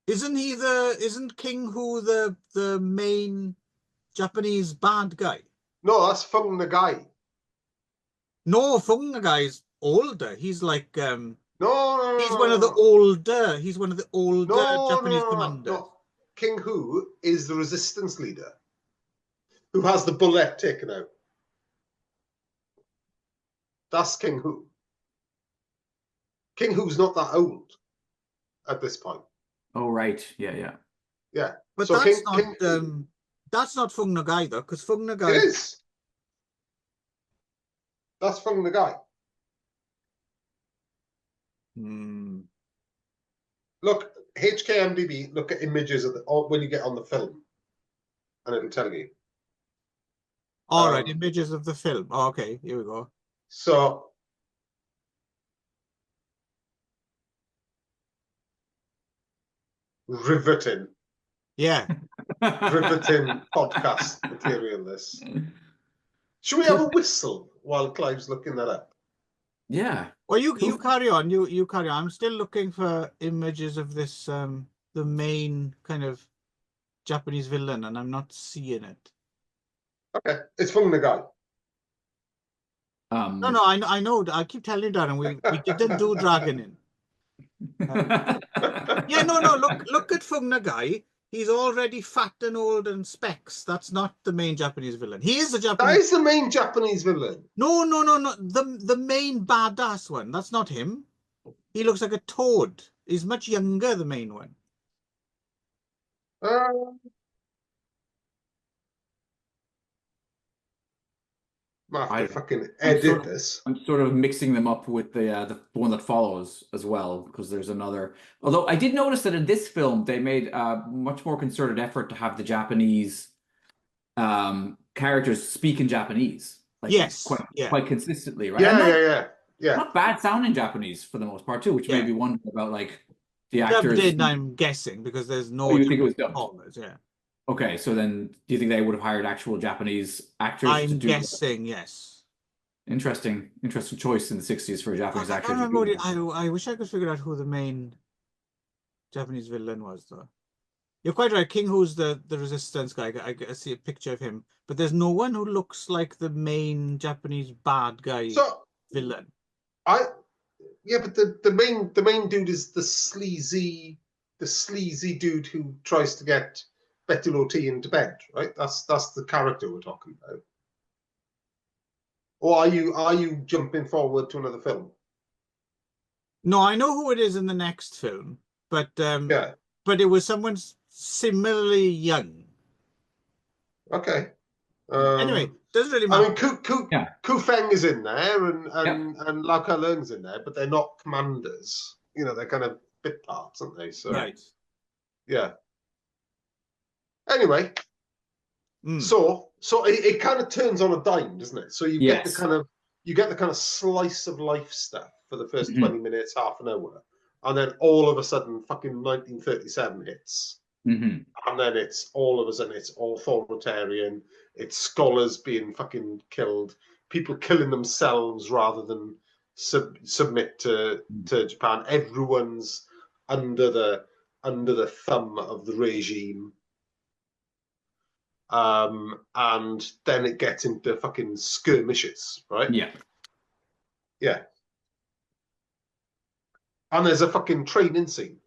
Isn't King Hu the main Japanese bad guy? No, that's Feng the guy. No, Feng the guy's older. He's like No, he's one of the older. He's one of the older Japanese commanders. No. King Hu is the resistance leader who has the bullet taken out. That's King Hu. King Hu's not that old at this point. Oh, right. Yeah. But so that's not Feng the guy though, because Feng the guy is. That's Feng the guy. Look, HKMDB, look at images of when you get on the film, and it'll tell you. All right, images of the film. Oh, okay, here we go. So, riveting. Yeah. Riveting podcast material, this. Should we have a whistle while Clive's looking that up? Yeah. Well, you carry on. You carry on. I'm still looking for images of this the main kind of Japanese villain, and I'm not seeing it. Okay, it's Feng the guy. No, I know. I keep telling you, Darren, we didn't do Dragon in. Look at Feng the guy. He's already fat and old and specs. That's not the main Japanese villain. He is the Japanese. That is the main Japanese villain. No. The main badass one. That's not him. He looks like a toad. He's much younger, the main one. I fucking edit this. I'm sort of mixing them up with the one that follows as well, because there's another. Although I did notice that in this film they made a much more concerted effort to have the Japanese characters speak in Japanese. Like, quite consistently, right? Yeah. Not bad sounding Japanese for the most part too, which made me wonder about like the actors. Dubbed in, I'm guessing, because there's no. You think it was dubbed? Yeah. Okay, so then do you think they would have hired actual Japanese actors? I'm guessing, yes. Interesting choice in the 60s for a Japanese actor. I wish I could figure out who the main Japanese villain was, though. You're quite right. King Hu's the resistance guy. I see a picture of him, but there's no one who looks like the main Japanese bad guy villain. But the main dude is the sleazy dude who tries to get Betty Loti into bed, right? That's the character we're talking about. Or are you jumping forward to another film? No, I know who it is in the next film, but but it was someone similarly young. Okay. Anyway, doesn't really I matter. mean, Ku Feng is in there, and Yep. and Lau Ka Leung's in there, but they're not commanders. You know, they're kind of bit parts, aren't they? So Right. yeah. Anyway, Mm. so it kind of turns on a dime, doesn't it? So you get the Yes. kind of slice of life stuff for the first Mhm. 20 minutes, half an hour, and then all of a sudden, fucking 1937 hits. Mhm. And then it's all of a sudden it's authoritarian. It's scholars being fucking killed, people killing themselves rather than submit to Japan. Everyone's under the thumb of the regime. And then it gets into fucking skirmishes, right? Yeah. Yeah. And there's a fucking training scene.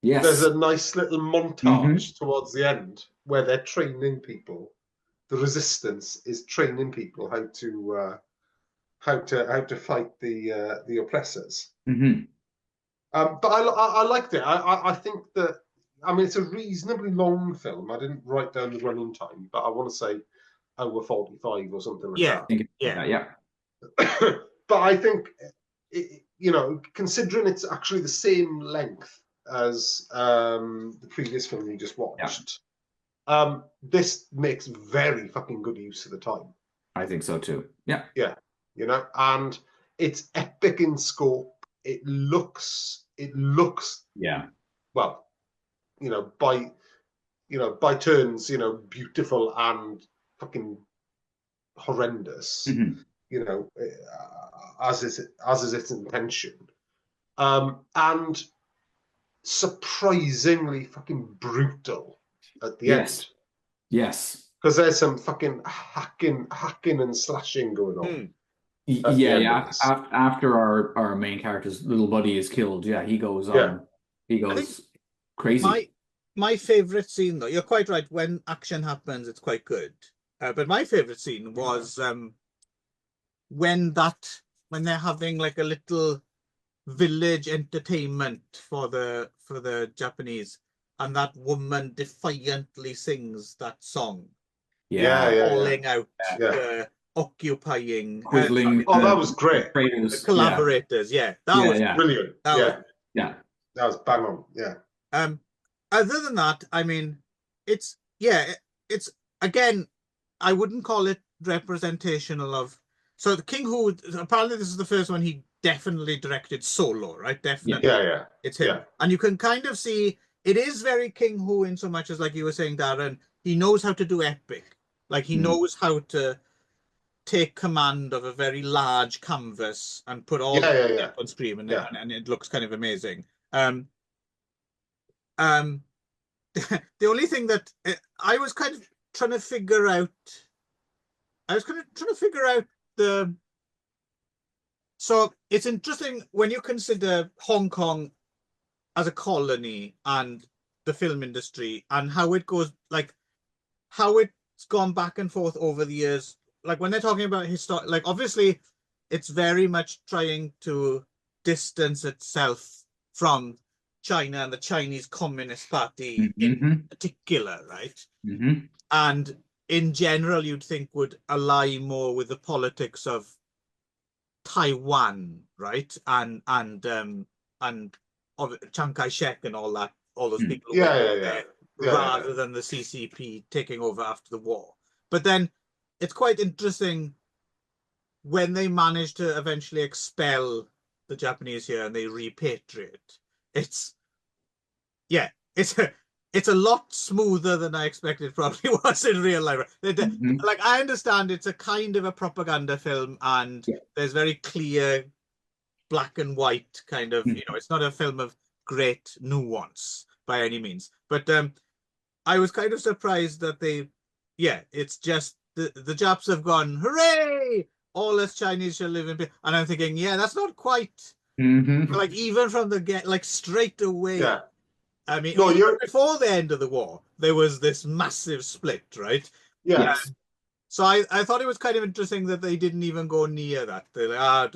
Yes. There's a nice little montage towards the end where they're training people. The resistance is training people how to fight the oppressors. Mm-hmm. But I liked it. I think that, I mean, it's a reasonably long film. I didn't write down the running time, but I want to say over 45 or something like Yeah. I think yeah. that. But I think, you know, considering it's actually the same length as the previous film we just watched, this makes very fucking good use of the time. I think so too. Yeah. Yeah. You know, and it's epic in scope. It looks well, by turns, beautiful and fucking horrendous, as is its intention, and surprisingly fucking brutal at the end. Yes. Because there's some fucking hacking and slashing going on. Yeah. After our main character's little buddy is killed, he goes on. He goes crazy. My favorite scene, though, you're quite right. When action happens, it's quite good. But my favorite scene was when they're having like a little village entertainment for the Japanese, and that woman defiantly sings that song. Calling out the occupying Quizzling. That was great. The collaborators. That was brilliant. That was bang on. Other than that, I mean, it's again, I wouldn't call it representational of. So the King Hu, apparently this is the first one he definitely directed solo, right? Definitely. It's him. And you can kind of see it is very King Hu in so much as, like you were saying, Darren, he knows how to do epic. Like he knows how to take command of a very large canvas and put all the on screen, and it looks kind of amazing. The only thing that I was kind of trying to figure out, so it's interesting when you consider Hong Kong as a colony and the film industry and how it goes, like how it's gone back and forth over the years. Like when they're talking about like obviously it's very much trying to distance itself from China and the Chinese Communist Party in particular, right? And in general, you'd think would ally more with the politics of Taiwan, right? And of Chiang Kai-shek and all that, all those people rather than the CCP taking over after the war. But then it's quite interesting when they manage to eventually expel the Japanese here and they repatriate. It's a lot smoother than I expected it probably was in real life. Like I understand it's a kind of a propaganda film and there's very clear black and white kind of, it's not a film of great nuance by any means. But I was kind of surprised that it's just the Japs have gone, hooray! All us Chinese shall live in peace. And I'm thinking, that's not quite like even from the get, like straight away. I mean, before the end of the war, there was this massive split, right? So I thought it was kind of interesting that they didn't even go near that. They're like,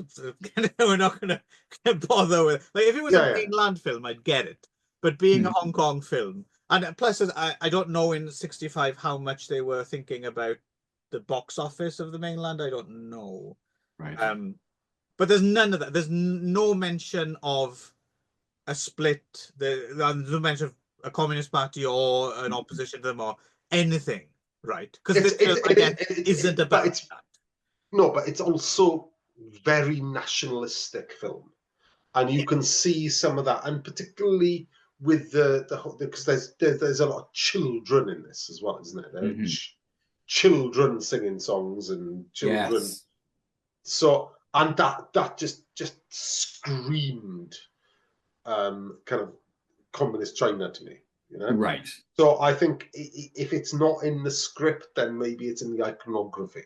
we're not going to bother with it. Like if it was a mainland film, I'd get it. but being a Hong Kong film, and plus I don't know in '65 how much they were thinking about the box office of the mainland. I don't know. Right. But there's none of that. There's no mention of a split. There's no mention of a communist party or an opposition to them or anything, right? Because this film, again, isn't about that. No, but it's also very nationalistic film, and you can see some of that, and particularly with because there's a lot of children in this as well, isn't it? There children singing songs and children. Yes. So and that just screamed kind of communist China to me, you know. Right. So I think if it's not in the script, then maybe it's in the iconography.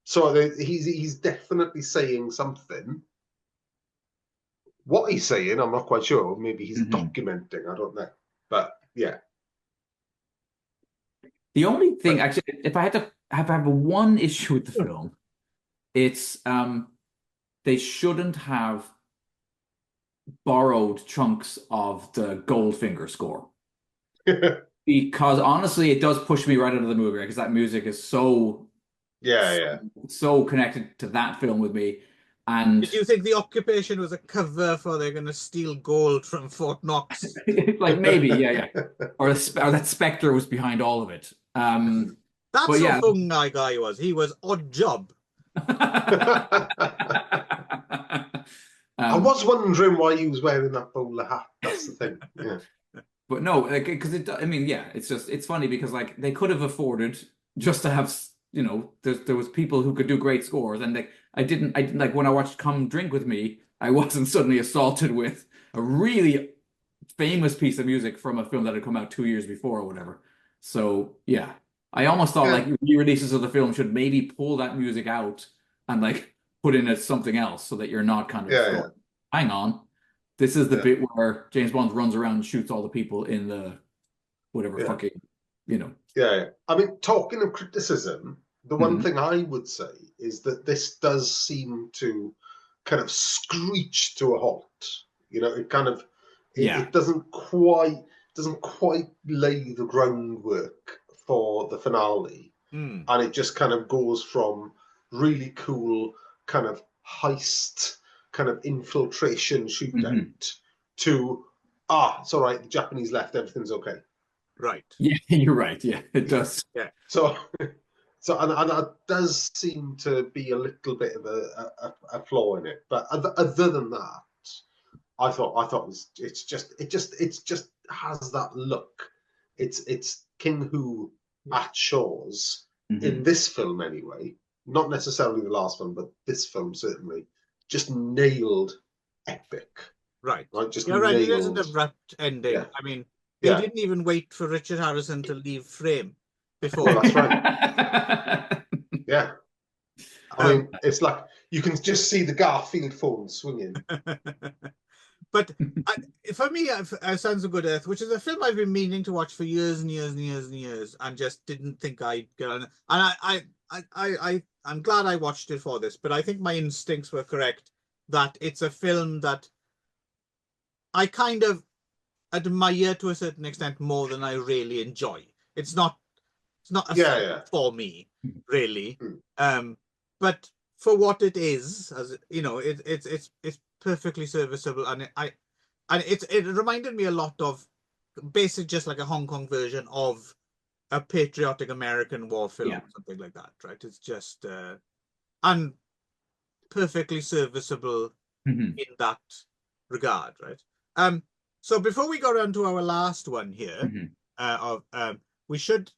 So he's definitely saying something. What he's saying, I'm not quite sure. Maybe he's documenting. I don't know. But yeah. The only thing, actually, if I had to have one issue with the film, it's they shouldn't have borrowed chunks of the Goldfinger score. Because honestly, it does push me right out of the movie because that music is so connected to that film with me. And did you think The Occupation was a cover for they're going to steal gold from Fort Knox? Like maybe, yeah. Or that Spectre was behind all of it. That's how Hung Nai guy was. He was odd job. I was wondering why he was wearing that bowler hat. That's the thing. Yeah. But no, because it's funny because like they could have afforded just to have, you know, there was people who could do great scores, and I didn't like when I watched Come Drink With Me, I wasn't suddenly assaulted with a really famous piece of music from a film that had come out 2 years before or whatever. So yeah, I almost thought like re-releases of the film should maybe pull that music out and like put in it something else so that you're not kind of hang on. This is the bit where James Bond runs around and shoots all the people in the whatever fucking, you know. Yeah. I mean, talking of criticism, the one thing I would say is that this does seem to kind of screech to a halt. You know, it kind of it doesn't quite lay the groundwork for the finale, and it just kind of goes from really cool kind of heist, kind of infiltration shootout to it's all right, the Japanese left, everything's okay. Right. Yeah, you're right. Yeah, it does. Yeah. So and that does seem to be a little bit of a flaw in it, but other than that, I thought it just has that look. It's King Hu at Shaw's in this film anyway. Not necessarily the last one, but this film certainly just nailed epic. Right. Just right. It is an abrupt ending. Yeah. I mean, they didn't even wait for Richard Harrison to leave frame before. Well, that's right. Yeah. I mean, it's like you can just see the Garfield phone swinging. But for me, Sons of Good Earth, which is a film I've been meaning to watch for years and years and years and years, and just didn't think I'd get on. And I'm glad I watched it for this, but I think my instincts were correct that it's a film that I kind of admire to a certain extent more than I really enjoy. It's not a film for me, really. But for what it is, as you know, it's perfectly serviceable, and it reminded me a lot of basically just like a Hong Kong version of a patriotic American war film, or something like that, right? It's just and perfectly serviceable in that regard, right? So before we go on to our last one here, we should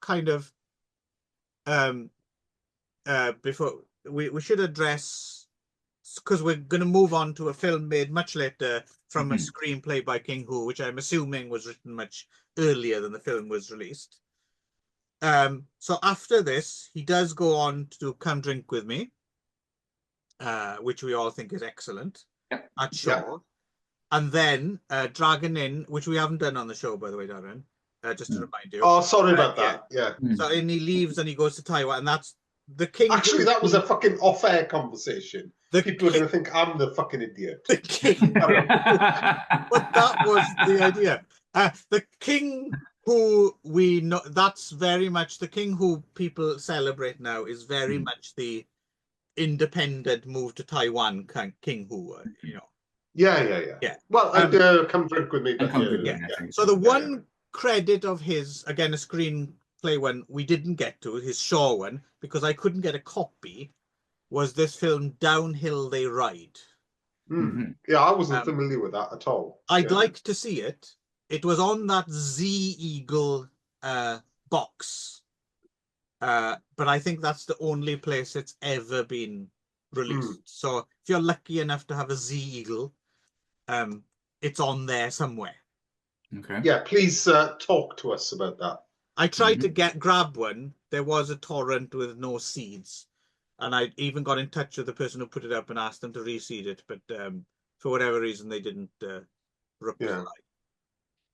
kind of before we should address, because we're going to move on to a film made much later from a screenplay by King Hu, which I'm assuming was written much earlier than the film was released. So after this, he does go on to Come Drink With Me, which we all think is excellent at Shaw. And then Dragon Inn, which we haven't done on the show, by the way, Darren, just to remind you. Oh, sorry about that. Yeah. So and he leaves and he goes to Taiwan, and that's the king. Actually, that was a fucking off-air conversation. People are going to think I'm the fucking idiot. The king. But that was the idea. The king who we know, that's very much the king who people celebrate now is very much the independent move to Taiwan king who, you know. Yeah. Well, come drink with me. But So the one credit of his, again, a screenplay one we didn't get to, his Shaw one, because I couldn't get a copy, was this film Downhill They Ride. Yeah, I wasn't familiar with that at all. I'd like to see it. It was on that Z-Eagle box. But I think that's the only place it's ever been released. So if you're lucky enough to have a Z-Eagle, it's on there somewhere. Okay. Yeah, please talk to us about that. I tried to grab one. There was a torrent with no seeds. And I even got in touch with the person who put it up and asked them to reseed it. But for whatever reason, they didn't reply.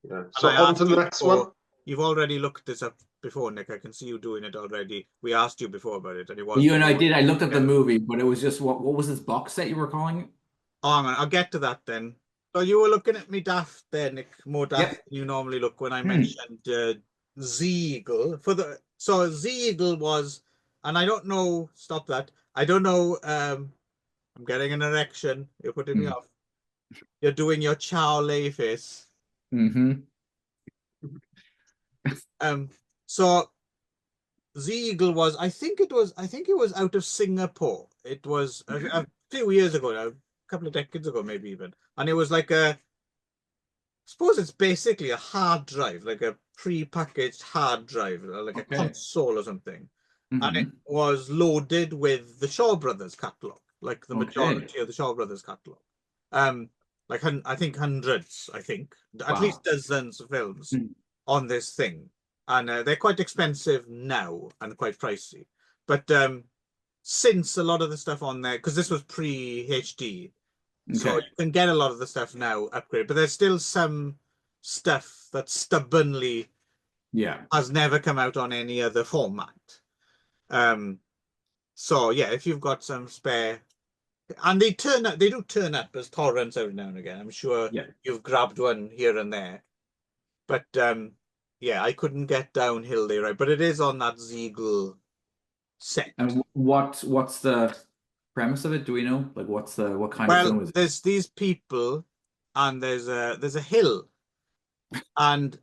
Yeah. So on to the next one. You've already looked this up before, Nick. I can see you doing it already. We asked you before about it, and it was you and I did. I looked at the movie, but it was just what was this box set you were calling it? Oh, hang on, I'll get to that then. So you were looking at me daft there, Nick. More daft than you normally look when I mentioned Z-Eagle. So Z-Eagle was, and I don't know. Stop that. I don't know. I'm getting an erection. You're putting me off. You're doing your Chow Lei face. So Z-Eagle was, I think it was out of Singapore. It was a few years ago now, a couple of decades ago, maybe even. And it was like I suppose it's basically a hard drive, like a pre-packaged hard drive, like a console or something. And it was loaded with the Shaw Brothers catalog, like the majority of the Shaw Brothers catalog. Like I think hundreds, at least dozens of films on this thing. And they're quite expensive now and quite pricey. But since a lot of the stuff on there, because this was pre-HD, so you can get a lot of the stuff now upgraded. But there's still some stuff that stubbornly has never come out on any other format. So yeah, if you've got some spare, and they do turn up as torrents every now and again. I'm sure you've grabbed one here and there. But yeah, I couldn't get Downhill They Ride, but it is on that Z-Eagle set. And what's the premise of it? Do we know? Like, what kind of film is it? There's these people, and there's a hill, and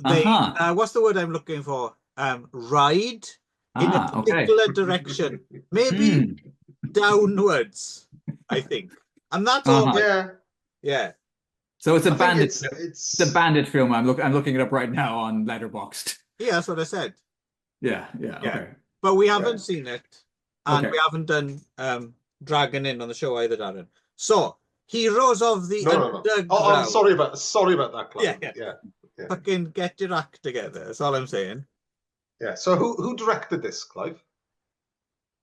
they what's the word I'm looking for? Ride in a particular direction, maybe downwards, I think, and that's all. Yeah. So it's a bandit. It's a bandit film. I'm looking it up right now on Letterboxd. Yeah, that's what I said. Yeah. Okay. But we haven't seen it, and we haven't done Dragon Inn on the show either, Darren. So Heroes of the Underground. Oh, I'm sorry about that, Clive. Yeah. Fucking get your act together. That's all I'm saying. Yeah. So who directed this, Clive?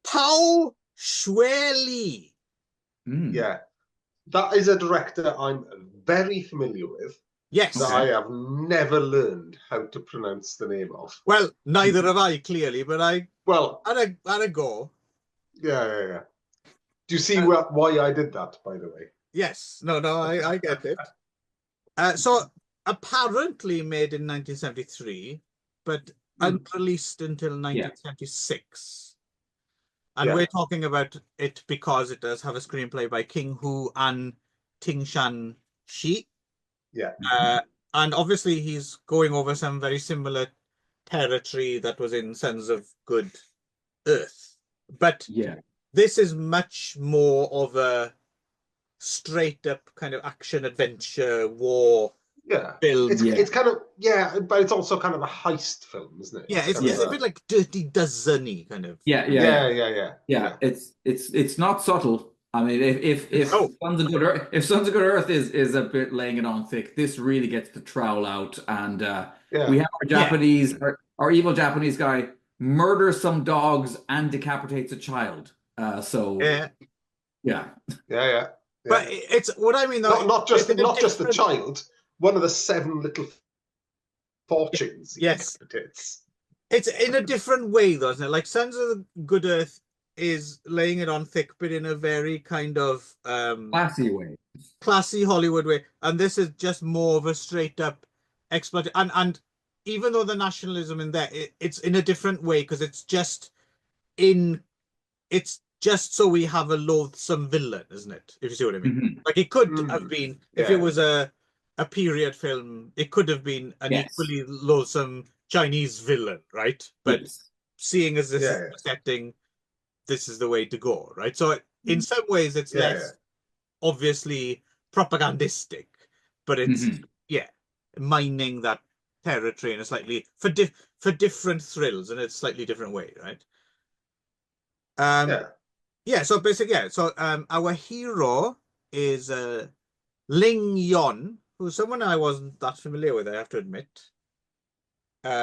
Pao Shui Li. Yeah. That is a director I'm very familiar with. Yes. That I have never learned how to pronounce the name of. Well, neither have I, clearly, but I had a go. Yeah. Do you see why I did that, by the way? Yes. No, I get it. So apparently made in 1973, but unreleased until 1976. And we're talking about it because it does have a screenplay by King Hu and Ting Shan Shi. Yeah. And obviously he's going over some very similar territory that was in Sons of Good Earth. But this is much more of a straight up kind of action adventure war film. It's kind of but it's also kind of a heist film, isn't it? Yeah, it's a bit like Dirty Dozen-y kind of. Yeah. It's not subtle. I mean, if Sons of Good Earth is a bit laying it on thick, this really gets the trowel out, and we have our Japanese, our evil Japanese guy murders some dogs and decapitates a child. But it's what I mean though. Not just the child. One of the 7 little fortunes. Yes. It's in a different way, though, isn't it? Like Sons of the Good Earth is laying it on thick, but in a very kind of Classy way. classy Hollywood way. And this is just more of a straight up exploit. And even though the nationalism in there, it's in a different way because in it's just so we have a loathsome villain, isn't it? If you see what I mean. Like it could have been if it was a period film, it could have been an equally loathsome Chinese villain, right? But seeing as this is the setting, this is the way to go, right? So in some ways, it's less obviously propagandistic, but it's mining that territory in a slightly for different thrills in a slightly different way, right? So basically, so our hero is Ling Yon, who's someone I wasn't that familiar with, I have to admit.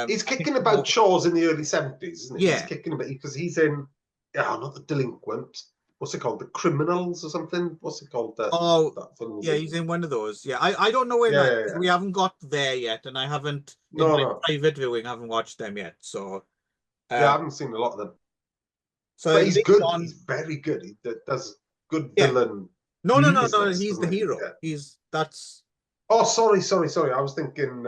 He's kicking about Shaw's in the early 70s, isn't he? Yeah. He's kicking about because he's in not The Delinquent. What's it called? The Criminals or something? What's it called? He's in one of those. Yeah, I don't know when we haven't got there yet, and I haven't private viewing, I haven't watched them yet. So I haven't seen a lot of them. So but he's good. He's very good. He does good villain. No. He's the hero. That's. Oh, sorry. I was thinking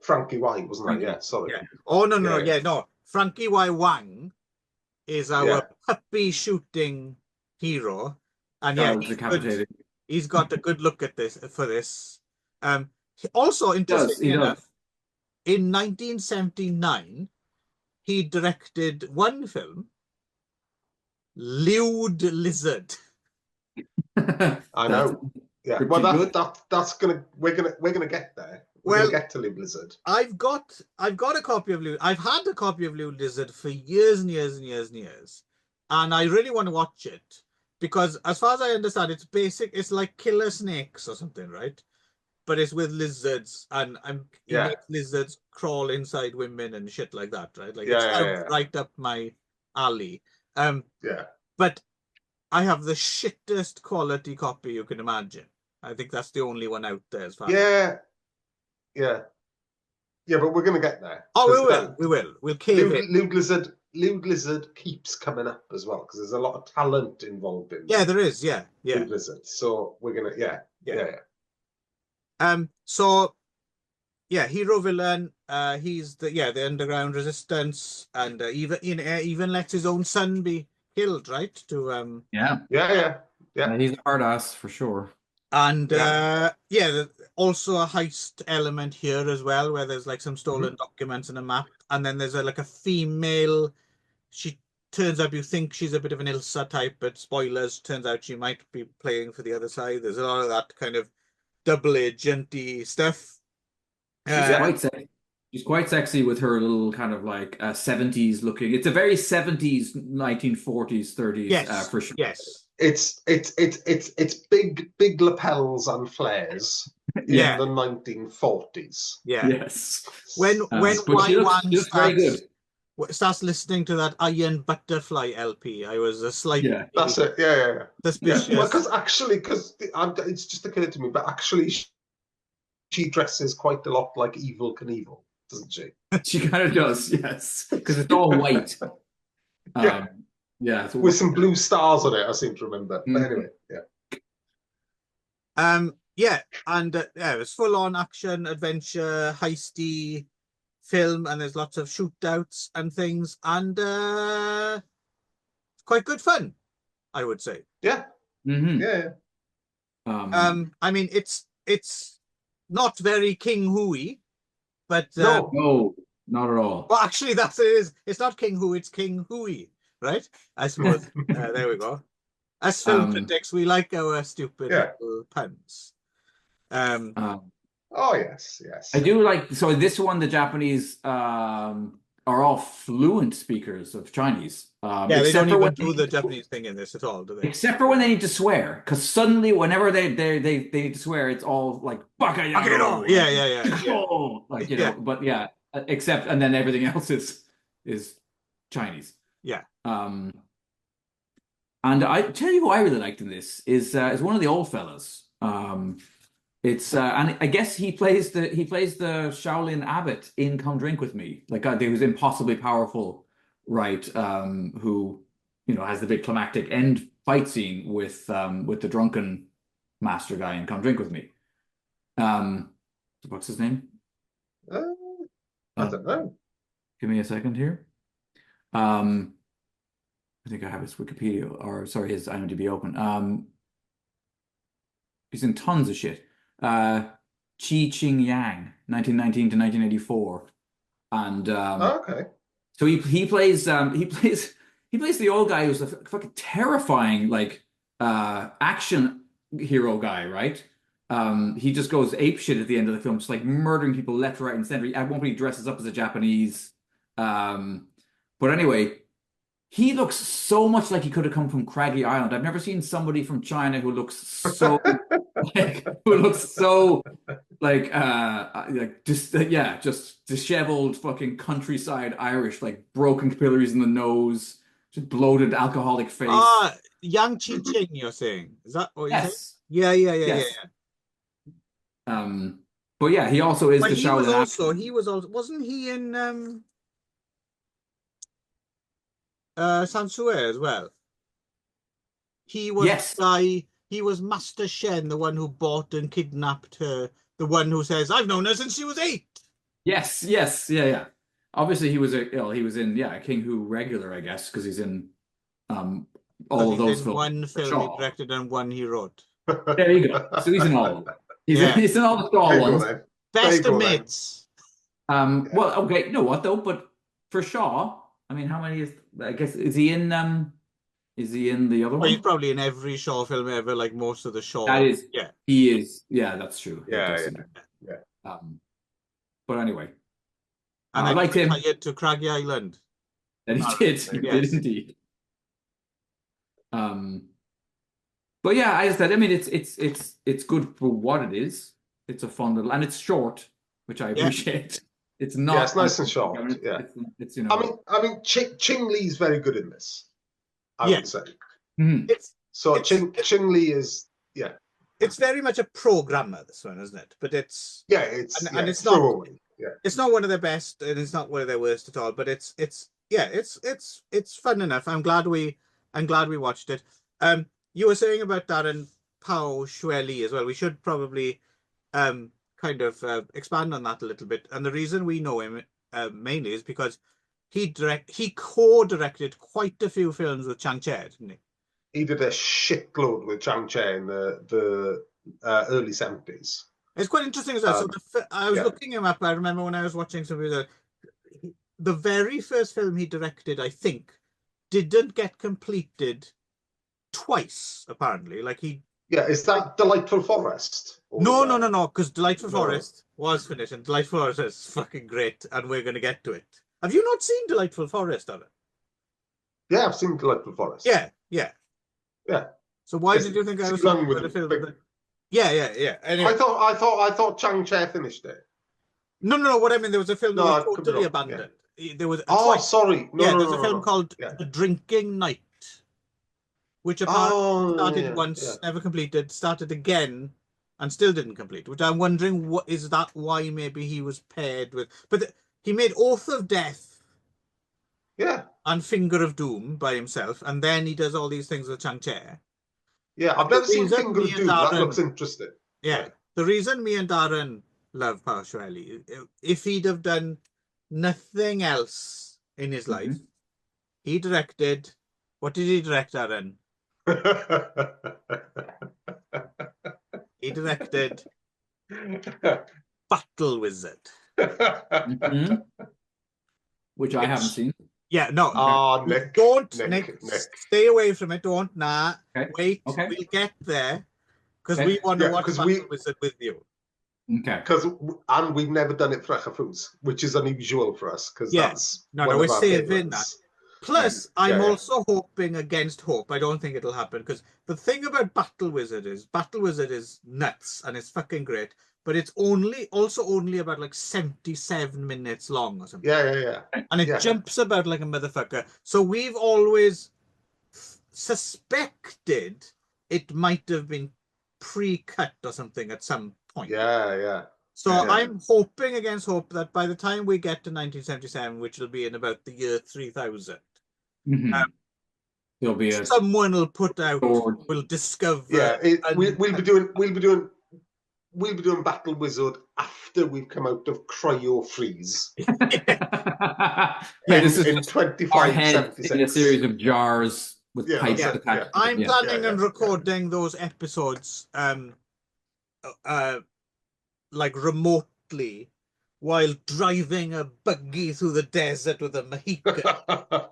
Frankie White, wasn't I? Yeah, sorry. Yeah. Oh no. Frankie Y. Wang is our puppy shooting hero, and he's got a good look at this for this. Also, interestingly enough, in 1979, he directed one film, Lewd Lizard. I know. Yeah. Well, that's we're gonna get there. We're gonna get to Lewd Lizard. I've got a copy of Lewd. I've had a copy of Lewd Lizard for years and years and years and years, and I really want to watch it because, as far as I understand, it's basic. It's like Killer Snakes or something, right? But it's with lizards, and lizards crawl inside women and shit like that, right? Like it's right up my alley. But I have the shittest quality copy you can imagine. I think that's the only one out there as far as but we're gonna get there. Oh, we will. We'll cave in. Lewd Lizard keeps coming up as well because there's a lot of talent involved in. Yeah, there is. Yeah. Lewd Lizard. So we're gonna. So hero villain. He's the underground resistance, and even lets his own son be killed, right? To he's a hard ass for sure. And also a heist element here as well, where there's like some stolen documents and a map, and then there's a female. She turns out, you think she's a bit of an Ilsa type, but spoilers, turns out she might be playing for the other side. There's a lot of that kind of double agenty stuff. She's quite sexy with her little kind of like 70s looking. It's a very 70s, 1940s, 30s for sure. Yes. It's big lapels and flares in the 1940s. Yeah. Yes. When Y1 starts listening to that Iron Butterfly LP, I was a slight. Yeah, that's it. Yeah. Suspicious. Well, because it's just occurred to me, but actually, she dresses quite a lot like Evel Knievel, doesn't she? She kind of does, yes, because it's all white. With some blue stars on it, I seem to remember. But anyway, it's full-on action, adventure, heisty film, and there's lots of shootouts and things, and it's quite good fun, I would say. Yeah. I mean, it's not very King Hui, but no, not at all. Well, actually, that's it is. It's not King Hu, it's King Hui. Right, I suppose. There we go. As film critics, we like our stupid little puns. Oh yes. I do like. So this one, the Japanese are all fluent speakers of Chinese. They don't even do the Japanese thing in this at all, do they? Except for when they need to swear, because suddenly, whenever they need to swear, it's all like "baka." Yeah. But except and then everything else is Chinese. Yeah. And I tell you who I really liked in this is one of the old fellas. It's and I guess he plays the Shaolin abbot in Come Drink with Me, like who's impossibly powerful, right? Who has the big climactic end fight scene with the drunken master guy in Come Drink with Me. What's his name? I don't know. Give me a second here. I think I have his Wikipedia, or sorry, his IMDb open. He's in tons of shit. Chi Ching Yang, 1919 to 1984, and Okay. so he plays the old guy who's a fucking terrifying action hero guy, right? He just goes ape shit at the end of the film, just like murdering people left, right, and center. At one point, he dresses up as a Japanese. But anyway, he looks so much like he could have come from Craggy Island. I've never seen somebody from China who looks so just disheveled fucking countryside Irish, like broken capillaries in the nose, just bloated alcoholic face. Yang Chi Ching, you're saying? Is that what you're saying? Yes. Yeah. But yeah, he also is the Shaolin. He was also, wasn't he in Sansue as well? He was Yes. the guy, he was Master Shen, the one who bought and kidnapped her, the one who says, I've known her since she was 8. Yes, yeah. Obviously he was in King Hu regular, I guess, because he's in all of those films. One film he directed and one he wrote. There you go. So he's in all of them. He's in all the Shaw ones. Best of mates. Well, okay, you know what though? But for Shaw, I mean, how many is he in the other one? He's probably in every Shaw film ever, like most of the Shaw. That is, he is. Yeah, that's true. Yeah. But anyway, and I liked him. To Craggy Island. That he did. He did indeed. But yeah, I said, I mean, it's good for what it is. It's a fun little, and it's short, which I appreciate. It's not. Yeah, it's nice and short. It's I mean, Ching Lee's very good in this. I would say. Mm-hmm. Ching Lee is It's very much a programmer, this one, isn't it? But it's it's not. Yeah. It's not one of their best, and it's not one of their worst at all. But it's fun enough. I'm glad we watched it. You were saying about Darren Pao Xue Li as well. We should probably kind of expand on that a little bit. And the reason we know him mainly is because he co-directed quite a few films with Chang Che, didn't he? He did a shitload with Chang Che in the early 70s. It's quite interesting as well. So I was looking him up. I remember when I was watching some of the very first film he directed, I think, didn't get completed twice, apparently. Is that Delightful Forest? No, because Delightful Forest was finished, and Delightful Forest is fucking great, and we're going to get to it. Have you not seen Delightful Forest, Alan? Yeah, I've seen Delightful Forest. Yeah. So why did you think I was talking about a film? Yeah. Anyway. I thought Chang Che finished it. No. What I mean, there was a film that was totally abandoned. Yeah. There was. Sorry. There's a film called The Drinking Night, which apparently started once, never completed, started again, and still didn't complete. Which I'm wondering, what is that? Why maybe he was paired with? But he made Oath of Death. Yeah. And Finger of Doom by himself, and then he does all these things with Chang Che. Yeah, I've never seen Finger of Doom. That looks interesting. Yeah. The reason me and Darren love Pao Xue Li, if he'd have done nothing else in his life, he directed. What did he direct, Darren? He directed Battle Wizard, which I haven't seen. Yeah, no. Nick. Nick. Stay away from it. Don't. Okay. Wait. Okay. We'll get there because we want to watch Battle Wizard with you. Okay. And we've never done it for Foods, which is unusual for us. That's we're saving that. Plus, I'm also hoping against hope. I don't think it'll happen because the thing about Battle Wizard is nuts and it's fucking great. But it's only about like 77 minutes long or something. Yeah. And it jumps about like a motherfucker. So we've always suspected it might have been pre-cut or something at some point. Yeah. So I'm hoping against hope that by the time we get to 1977, which will be in about the year 3000, there'll be someone will discover. Yeah, we'll be doing Battle Wizard after we've come out of cryo freeze. This is in our head 2576 in a series of jars with pipes attached. I'm planning on recording those episodes like remotely while driving a buggy through the desert with a Mohican.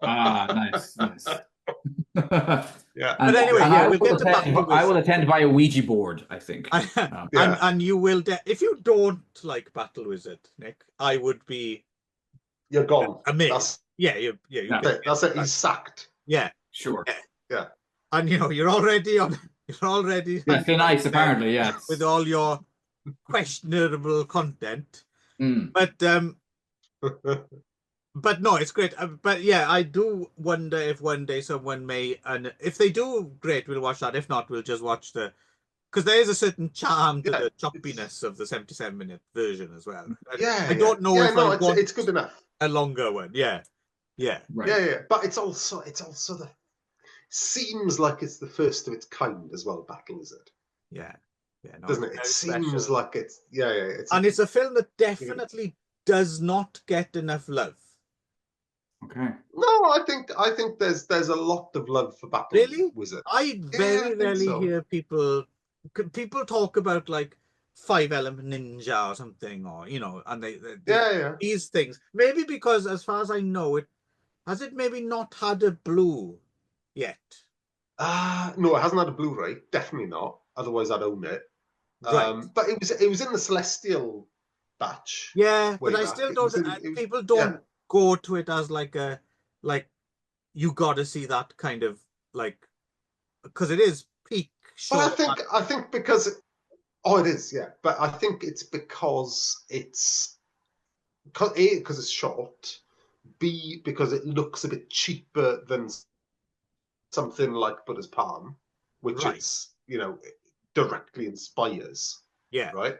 Nice. Yeah. But anyway, we'll get to Battle Wizard. I will attend via Ouija board, I think. And you will, if you don't like Battle Wizard, Nick, I would be. You're gone. Amazed. That's it. He's sacked. Yeah. Sure. Yeah. And you're already on. You're already. Thin ice, apparently. Yes. With all your questionable content, but no, it's great. But yeah, I do wonder if one day someone may, and if they do, great, we'll watch that. If not, we'll just watch because there is a certain charm to the choppiness of the 77-minute version as well. I don't know if I want it's good enough. A longer one, right. Yeah. But it's also seems like it's the first of its kind as well. Battle Wizard. Yeah, no, doesn't it? It seems like it's and it's a film that definitely does not get enough love. Okay. No, I think there's a lot of love for Battle Wizard. I very rarely hear people talk about like 5-element ninja or something, or and they these things. Maybe because as far as I know, it maybe not had a blue yet. No, it hasn't had a Blu-ray. Definitely not. Otherwise, I'd own it. Right. But it was in the Celestial batch. Yeah, but I still don't. People don't go to it as like you got to see that kind of because it is peak. But I think because it is, yeah. But I think it's because it's because it's short. B, because it looks a bit cheaper than something like Buddha's Palm, which is directly inspires. Yeah. Right.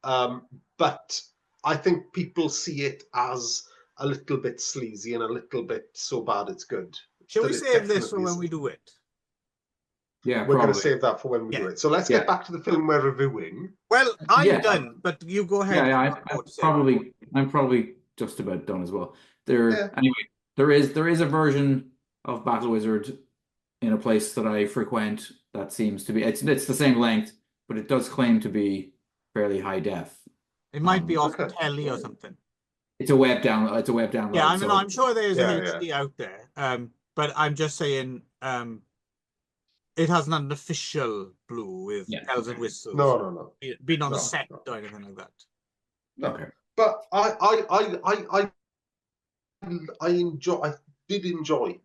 But I think people see it as a little bit sleazy and a little bit so bad it's good. Shall we save this for when we do it? Yeah, we're going to save that for when we do it. So let's get back to the film we're reviewing. Well, I'm done, but you go ahead. Yeah, I'm probably just about done as well. Anyway, there is a version of Battle Wizard in a place that I frequent that seems to be it's the same length, but it does claim to be fairly high def. It might be off telly or something. It's a web download. Yeah, I'm sure there's a HD out there. But I'm just saying, it hasn't had an official blue with bells and whistles. No. Been on the set or anything like that. No. Okay. But I did enjoy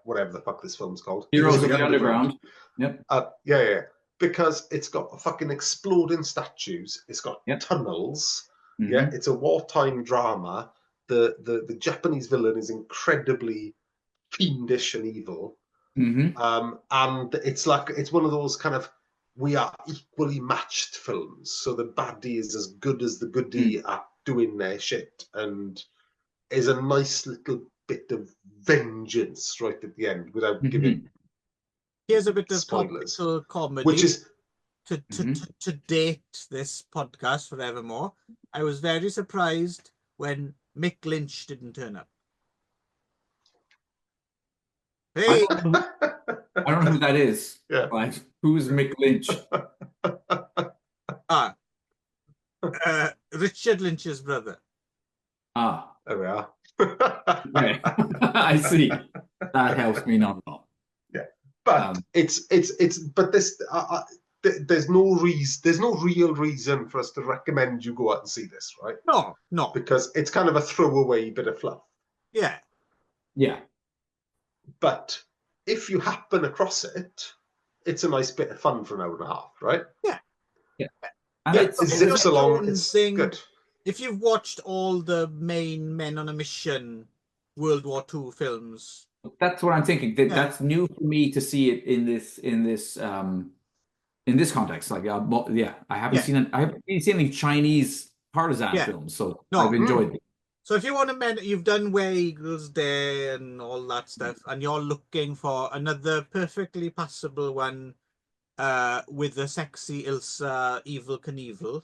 whatever the fuck this film's called. Heroes of the Underground. Yep. Yeah. Because it's got fucking exploding statues. It's got tunnels. Mm-hmm. Yeah, it's a wartime drama. The Japanese villain is incredibly fiendish and evil. Mm-hmm. And it's one of those kind of we are equally matched films. So the baddie is as good as the goodie at doing their shit, and is a nice little bit of vengeance right at the end without giving. Here's a bit of spoilers. Topical comedy, which is to date this podcast forevermore. I was very surprised when Mick Lynch didn't turn up. Hey, I don't know who that is. Yeah, like, who's Mick Lynch? Richard Lynch's brother. There we are. Okay. I see. That helps me not know. Yeah, but but this there's no real reason for us to recommend you go out and see this, right? No, because it's kind of a throwaway bit of fluff. Yeah. But if you happen across it, it's a nice bit of fun for an hour and a half, right? Yeah. And it zips along. It's good. If you've watched all the main Men on a Mission World War II films, that's what I'm thinking. That's new for me to see it in this in this context. Like, yeah, I haven't seen any Chinese partisan films, so I've enjoyed it. So if you want to you've done Where Eagles Dare and all that stuff, and you're looking for another perfectly passable one with the sexy Ilsa Evel Knievel,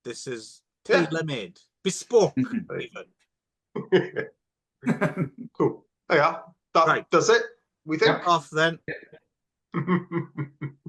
this is tailor-made, bespoke even. Cool. There you are. That does it, we think. Off then.